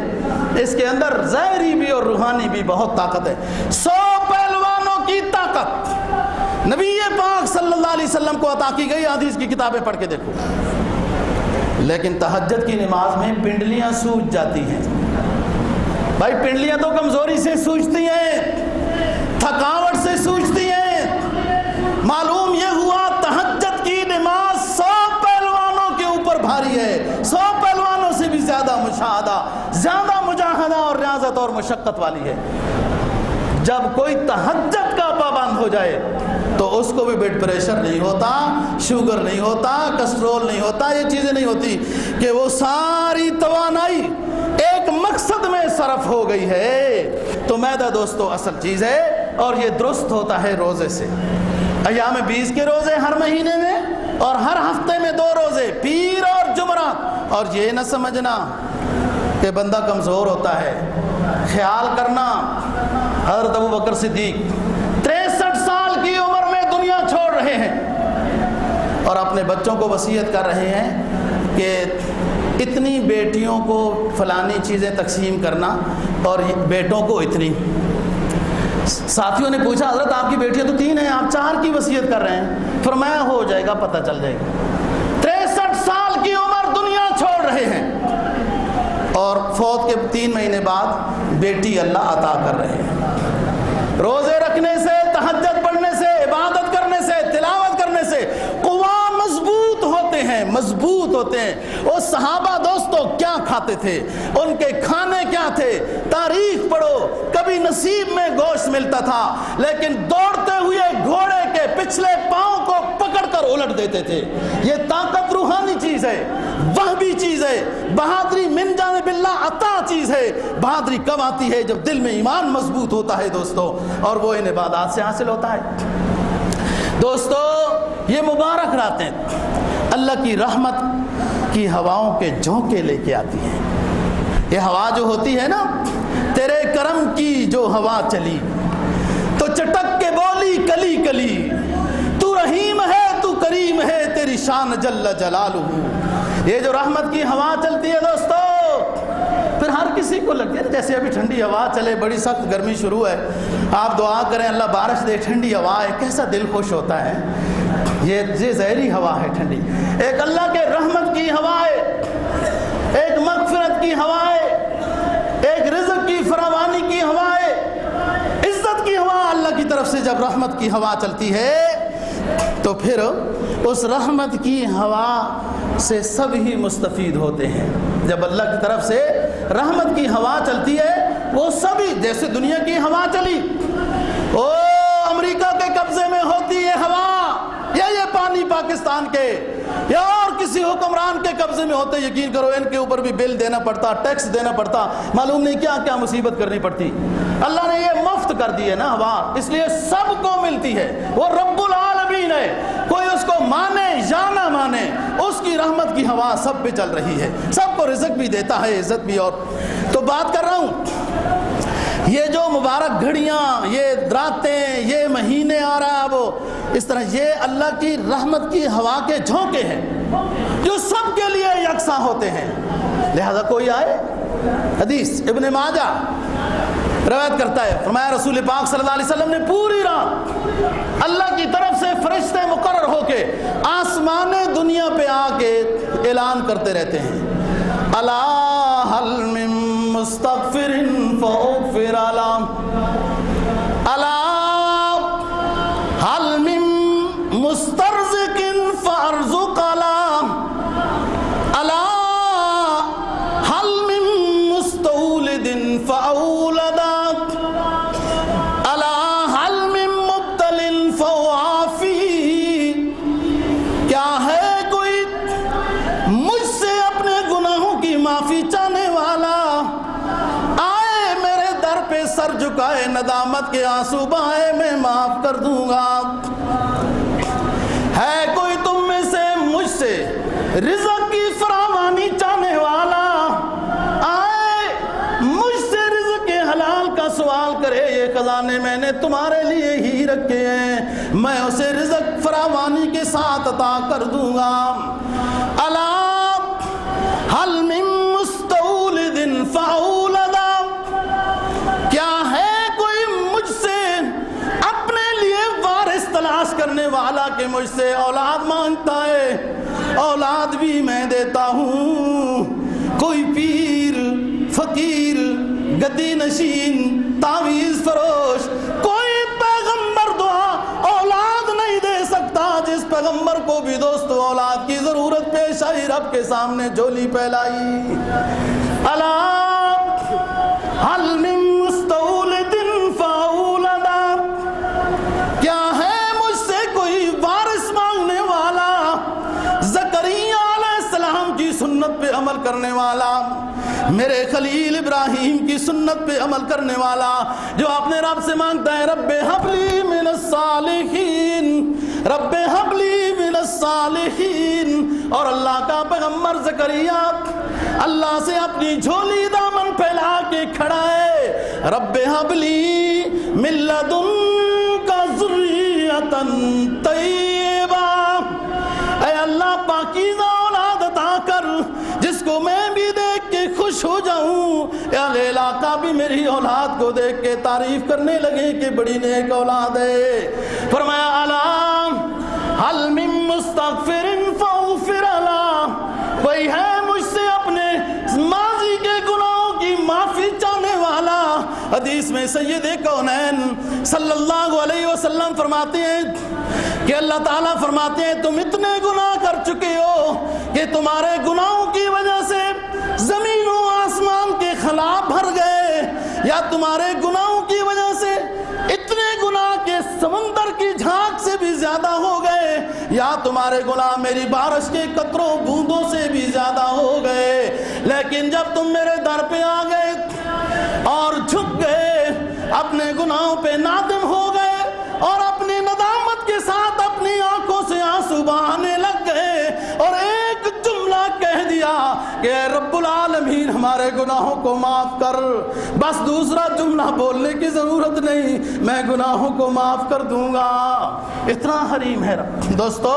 اس کے اندر ظاہری بھی اور روحانی بھی بہت طاقت ہے۔ 100 پہلوانوں کی طاقت نبی پاک صلی اللہ علیہ وسلم کو عطا کی گئی، حدیث کی کتابیں پڑھ کے دیکھو۔ لیکن تہجد کی نماز میں پنڈلیاں سوج جاتی ہیں۔ بھائی پنڈلیاں تو کمزوری سے سوجتی ہیں، تھکاوٹ سے سوجتی ہیں۔ معلوم یہ ہوا تہجد کی نماز 100 پہلوانوں کے اوپر بھاری ہے، 100 پہلوانوں سے بھی زیادہ مشاہدہ، زیادہ مجاہدہ اور ریاضت اور مشقت والی ہے۔ جب کوئی تہجد کا پابند ہو جائے تو اس کو بھی بلڈ پریشر نہیں ہوتا، شوگر نہیں ہوتا، کسٹرول نہیں ہوتا، یہ چیزیں نہیں ہوتی کہ وہ ساری توانائی ایک مقصد میں صرف ہو گئی ہے۔ تو میدہ دوستو اصل چیز ہے اور یہ درست ہوتا ہے روزے سے۔ ایام 20 کے روزے ہر مہینے میں اور ہر ہفتے میں 2 روزے، پیر اور جمعرات۔ اور یہ نہ سمجھنا کہ بندہ کمزور ہوتا ہے، خیال کرنا حضرت ابوبکر صدیق 63 سال کی عمر میں دنیا چھوڑ رہے ہیں اور اپنے بچوں کو وصیت کر رہے ہیں کہ اتنی بیٹیوں کو فلانی چیزیں تقسیم کرنا اور بیٹوں کو اتنی۔ ساتھیوں نے پوچھا حضرت آپ کی بیٹیاں تو 3 ہیں، آپ 4 کی وصیت کر رہے ہیں؟ فرمایا ہو جائے گا، پتہ چل جائے گا۔ 63 سال کی عمر دنیا چھوڑ رہے ہیں اور فوت کے 3 مہینے بعد بیٹی اللہ عطا کر رہے ہیں۔ روزے رکھنے سے، تہجد پڑھنے سے، عبادت کرنے سے، تلاوت کرنے سے قوا مضبوط ہوتے ہیں، مضبوط ہوتے ہیں۔ وہ صحابہ دوستو کیا کھاتے تھے، ان کے کھانے کیا تھے، تاریخ پڑھو۔ کبھی نصیب میں گوشت ملتا تھا لیکن دوڑتے ہوئے گھوڑے کے پچھلے پاؤں کو پکڑ کر الٹ دیتے تھے۔ یہ طاقت روحانی چیز ہے، وہبی چیز ہے، بہادری من جانب اللہ عطا چیز ہے۔ بہادری کب آتی ہے؟ جب دل میں ایمان مضبوط ہوتا ہے دوستو، اور وہ ان عبادات سے حاصل ہوتا ہے۔ دوستو یہ مبارک راتیں اللہ کی رحمت کی ہواؤں کے جھونکے لے کے آتی ہیں۔ یہ ہوا جو ہوتی ہے نا، تیرے کرم کی جو ہوا چلی تو چٹک کے بولی کلی کلی، تو رحیم ہے تو کریم ہے تیری شان جل جلالہ۔ یہ جو رحمت کی ہوا چلتی ہے دوستو، پھر ہر کسی کو لگتی ہے، جیسے ابھی ٹھنڈی ہوا چلے، بڑی سخت گرمی شروع ہے، آپ دعا کریں اللہ بارش دے، ٹھنڈی ہوا ہے، کیسا دل خوش ہوتا ہے۔ یہ زہری ہوا ہے ٹھنڈی، ایک اللہ کے رحمت کی ہوا ہے، ایک مغفرت کی ہوا ہے، ایک رزق کی فراوانی کی ہوا ہے، عزت کی ہوا۔ اللہ کی طرف سے جب رحمت کی ہوا چلتی ہے تو پھر اس رحمت کی ہوا سے سب ہی مستفید ہوتے ہیں۔ جب اللہ کی طرف سے رحمت کی ہوا چلتی ہے وہ سبھی، جیسے دنیا کی ہوا چلی، او امریکہ کے قبضے میں ہوتی ہے ہوا، یا یہ پانی پاکستان کے یا اور کسی حکمران کے قبضے میں ہوتے، یقین کرو ان کے اوپر بھی بل دینا پڑتا، ٹیکس دینا پڑتا، معلوم نہیں کیا کیا مصیبت کرنی پڑتی۔ اللہ نے یہ مفت کر دی ہے نا ہوا، اس لیے سب کو ملتی ہے، وہ رب العالمین ہے، کوئی اس کو مانے یا نہ مانے، اس کی رحمت کی ہوا سب پہ چل رہی ہے، سب کو رزق بھی دیتا ہے، عزت بھی۔ اور تو بات کر رہا ہوں یہ جو مبارک گھڑیاں، یہ راتیں، یہ مہینے آ رہا ہے، وہ اس طرح یہ اللہ کی رحمت کی ہوا کے جھونکے ہیں جو سب کے لیے یکساں ہوتے ہیں۔ لہذا کوئی آئے، حدیث ابن ماجہ روایت کرتا ہے، فرمایا رسول پاک صلی اللہ علیہ وسلم نے پوری رات اللہ کی طرف سے فرشتے مقرر ہو کے آسمان دنیا پہ آ کے اعلان کرتے رہتے ہیں، الا هل من مستغفر فاغفر الا هل من مسترزق فارزق الا هل من مستولد فاولد الا هل من مبتل فعافی. کیا ہے کوئی مجھ سے اپنے گناہوں کی معافی چاہنے والا؟ آئے میرے در پہ سر جھکائے، ندامت کے آنسو بہائے، میں معاف کر دوں گا. ہے کوئی تم میں سے مجھ سے رزق کی فراوانی چاہنے والا؟ آئے مجھ سے رزق کے حلال کا سوال کرے. یہ خزانے میں نے تمہارے لیے ہی رکھے ہیں، میں اسے رزق فراوانی کے ساتھ عطا کر دوں گا. الا هل من مستولد فاولد. کیا ہے کوئی مجھ سے اپنے لیے وارث تلاش کرنے والا کہ مجھ سے اولاد مانگتا ہے؟ اولاد بھی میں دیتا ہوں. کوئی پیر، فقیر، گدی نشین، تعویذ فروش، کوئی پیغمبر دعا اولاد نہیں دے سکتا. جس پیغمبر کو بھی دوستو اولاد کی ضرورت پیش آئی، رب کے سامنے جھولی پھیلائی. الا هل من مستولد فاولد. کیا ہے مجھ سے کوئی وارث مانگنے والا؟ زکریا علیہ السلام کی سنت پہ عمل کرنے والا، میرے خلیل ابراہیم کی سنت پہ عمل کرنے والا، جو اپنے رب سے مانگتا ہے رب ہب لی من الصالحین، رب ہب لی من الصالحین. اور اللہ کا پیغمبر زکریا اللہ سے اپنی جھولی دامن پھیلا کے کھڑا ہے. رب ہب لی من لدنک ذریۃ طیبہ. اے اللہ پاکیزہ اولاد عطا کر جس کو میں بھی دیکھ کے خوش ہو جاؤں، اہل علاقہ بھی میری اولاد کو دیکھ کے تعریف کرنے لگے کہ بڑی نیک اولاد ہے. فرمایا الا هل من مستغفر فاغفر له. کوئی ہے مجھ سے اپنے ماضی کے گناہوں کی معافی چاہنے والا؟ حدیث میں سید کونین صلی اللہ علیہ وسلم فرماتے ہیں کہ اللہ تعالیٰ فرماتے ہیں تم اتنے گناہ کر چکے ہو کہ تمہارے گناہوں کی وجہ سے زمین و آسمان کے خلا بھر گئے، یا تمہارے گناہوں کی وجہ سے اتنے گناہ کے سمندر کی جھاگ سے بھی زیادہ ہو گئے، یا تمہارے گناہ میری بارش کے قطروں بوندوں سے بھی زیادہ ہو گئے. لیکن جب تم میرے در پہ آ گئے اور جھک گئے، اپنے گناہوں پہ نادم ہو گئے اور اپنی ندامت کے ساتھ اپنی آنکھوں سے آنسو بہانے لگ گئے اور ایک جملہ کہہ دیا کہ اے رب العالمین ہمارے گناہوں کو معاف کر، بس دوسرا جملہ بولنے کی ضرورت نہیں، میں گناہوں کو معاف کر دوں گا. اتنا حریم ہے رب دوستو،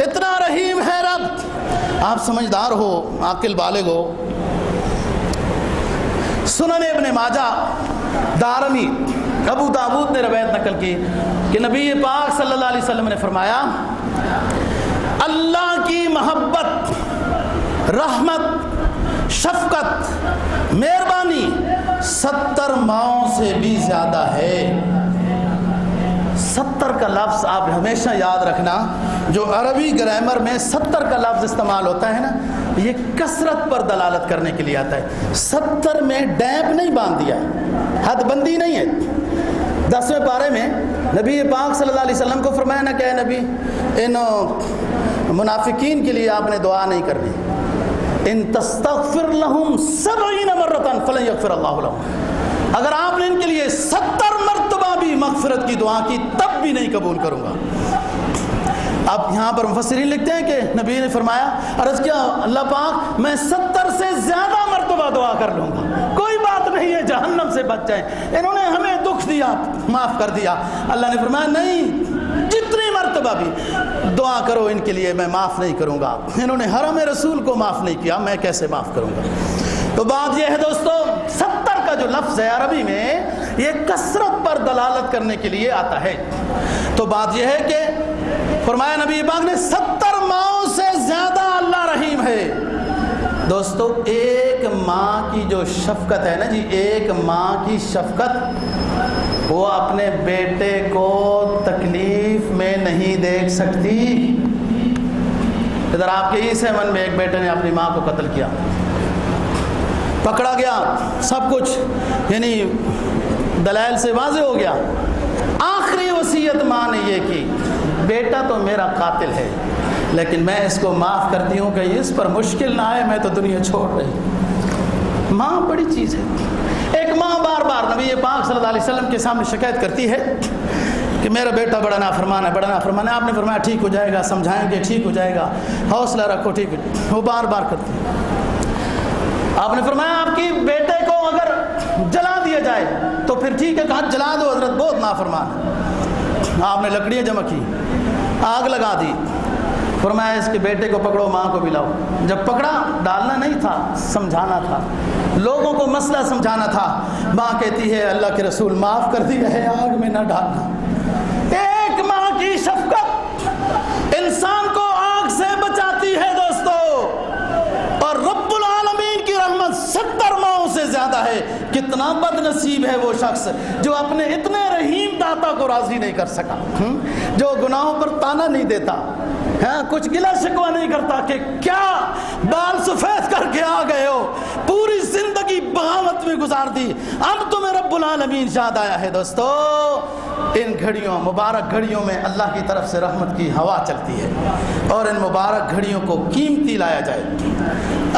اتنا رحیم ہے رب. آپ سمجھدار ہو، عاقل بالغ ہو. سنن ابن ماجہ، دارمی، ابو داؤد نے روایت نقل کی کہ نبی پاک صلی اللہ علیہ وسلم نے فرمایا اللہ کی محبت، رحمت، شفقت، مہربانی 70 ماؤں سے بھی زیادہ ہے. 70 کا لفظ آپ ہمیشہ یاد رکھنا، جو عربی گرامر میں 70 کا لفظ استعمال ہوتا ہے نا، یہ کثرت پر دلالت کرنے کے لیے آتا ہے. 70 میں ڈیپ نہیں باندھ دیا ہے، حد بندی نہیں ہے. 10ویں پارے میں نبی پاک صلی اللہ علیہ وسلم کو فرمایا نا کہ اے نبی ان منافقین کے لیے آپ نے دعا نہیں کرنی، ان تستغفر لهم 70 مرۃ فلن یغفر اللہ لهم. اگر آپ نے ان کے لیے 70 مرتبہ بھی مغفرت کی دعا کی تب بھی نہیں قبول کروں گا. اب یہاں پر مفسرین لکھتے ہیں کہ نبی نے فرمایا، عرض کیا اللہ پاک میں 70 سے زیادہ مرتبہ دعا کر لوں گا، کوئی بات نہیں ہے، جہنم سے بچ جائیں، انہوں نے ہمیں دکھ دیا معاف کر دیا. اللہ نے فرمایا نہیں، جتنی مرتبہ بھی دعا کرو ان کے لیے میں معاف نہیں کروں گا. انہوں نے حرم رسول کو معاف نہیں کیا، میں کیسے معاف کروں گا؟ تو بات یہ ہے دوستو، 70 کا جو لفظ ہے عربی میں یہ کثرت پر دلالت کرنے کے لیے آتا ہے. تو بات یہ ہے کہ فرمایا نبی پاک نے 70 ماؤں سے زیادہ اللہ رحیم ہے. دوستو ایک ماں کی جو شفقت ہے نا جی، ایک ماں کی شفقت وہ اپنے بیٹے کو تکلیف میں نہیں دیکھ سکتی۔ ادھر آپ کے اس یمن میں ایک بیٹے نے اپنی ماں کو قتل کیا، پکڑا گیا، سب کچھ یعنی دلائل سے واضح ہو گیا۔ آخری وصیت ماں نے یہ کی، بیٹا تو میرا قاتل ہے لیکن میں اس کو معاف کرتی ہوں کہ اس پر مشکل نہ آئے، میں تو دنیا چھوڑ رہی۔ ماں بڑی چیز ہے۔ ایک ماں بار بار نبی پاک صلی اللہ علیہ وسلم کے سامنے شکایت کرتی ہے کہ میرا بیٹا بڑا نافرمان ہے، بڑا نافرمان ہے۔ آپ نے فرمایا ٹھیک ہو جائے گا، سمجھائیں گے ٹھیک ہو جائے گا، حوصلہ رکھو ٹھیک ہو۔ وہ بار بار کرتی ہے۔ آپ نے فرمایا آپ کی بیٹے کو اگر جلا دیا جائے تو پھر ٹھیک ہے، کہا جلا دو حضرت، بہت نافرمان ہے۔ آپ نے لکڑیاں جمع کی، آگ لگا دی، فرمایا اس کے بیٹے کو پکڑو، ماں کو بھی لاؤ۔ جب پکڑا، ڈالنا نہیں تھا، سمجھانا تھا، لوگوں کو مسئلہ سمجھانا تھا۔ ماں کہتی ہے اللہ کے رسول معاف کر دیا ہے، آگ میں نہ ڈالنا۔ ایک ماں کی شفقت انسان کو آگ سے بچاتی ہے دوستو، اور رب العالمین کی رحمت 70 ماؤں سے زیادہ ہے۔ کتنا بد نصیب ہے وہ شخص جو اپنے اتنے رحیم داتا کو راضی نہیں کر سکا، جو گناہوں پر تانا نہیں دیتا، کچھ گلہ شکوہ نہیں کرتا کہ کیا بال سفید کر کے آ گئے ہو، پوری زندگی بغاوت میں گزار دی، اب تمہیں رب العالمین یاد آیا ہے۔ دوستو ان گھڑیوں، مبارک گھڑیوں میں اللہ کی طرف سے رحمت کی ہوا چلتی ہے، اور ان مبارک گھڑیوں کو قیمتی لایا جائے۔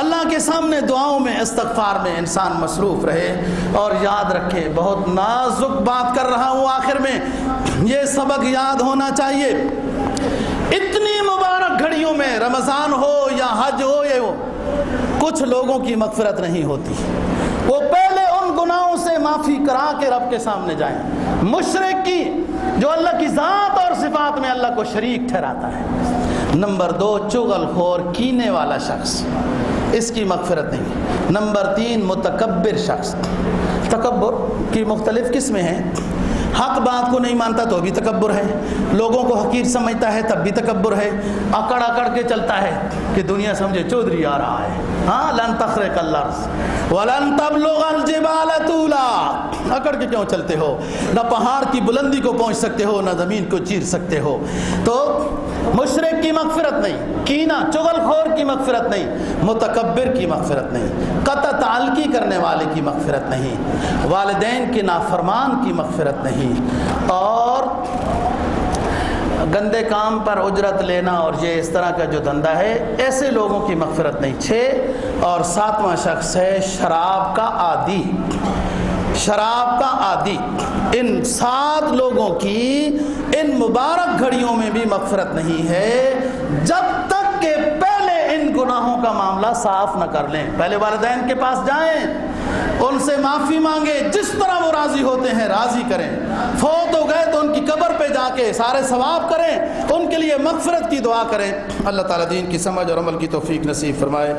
اللہ کے سامنے دعاؤں میں، استغفار میں انسان مصروف رہے، اور یاد رکھے، بہت نازک بات کر رہا ہوں، آخر میں یہ سبق یاد ہونا چاہیے۔ اتنی مبارک گھڑیوں میں، رمضان ہو یا حج ہو یہ ہو، کچھ لوگوں کی مغفرت نہیں ہوتی۔ وہ پہلے ان گناہوں سے معافی کرا کے رب کے سامنے جائیں۔ مشرک کی، جو اللہ کی ذات اور صفات میں اللہ کو شریک ٹھہراتا ہے۔ نمبر 2، چغل خور، کینے والا شخص، اس کی مغفرت نہیں۔ نمبر 3، متکبر شخص۔ تکبر کی مختلف قسمیں ہیں۔ حق بات کو نہیں مانتا تو بھی تکبر ہے، لوگوں کو حقیر سمجھتا ہے تب بھی تکبر ہے، اکڑ اکڑ کے چلتا ہے کہ دنیا سمجھے چودھری آ رہا ہے۔ ہاں، لن تخرق الارض ولن تبلغ الجبال طولا، اکڑ کے کیوں چلتے ہو؟ نہ پہاڑ کی بلندی کو پہنچ سکتے ہو، نہ زمین کو چیر سکتے ہو۔ تو مشرک کی مغفرت نہیں، کینہ چغل خور کی مغفرت نہیں، متکبر کی مغفرت نہیں، قطع تعلقی کرنے والے کی مغفرت نہیں، والدین کے نافرمان کی مغفرت نہیں، اور گندے کام پر اجرت لینا اور یہ اس طرح کا جو دھندا ہے، ایسے لوگوں کی مغفرت نہیں۔ 6 اور 7واں شخص ہے شراب کا عادی۔ شراب کا عادی، ان 7 لوگوں کی ان مبارک گھڑیوں میں بھی مغفرت نہیں ہے جب تک کہ پہلے ان گناہوں کا معاملہ صاف نہ کر لیں۔ پہلے والدین کے پاس جائیں، ان سے معافی مانگے، جس طرح وہ راضی ہوتے ہیں راضی کریں۔ فوت ہو گئے تو ان کی قبر پہ جا کے سارے ثواب کریں، ان کے لیے مغفرت کی دعا کریں۔ اللہ تعالیٰ دین کی سمجھ اور عمل کی توفیق نصیب فرمائے۔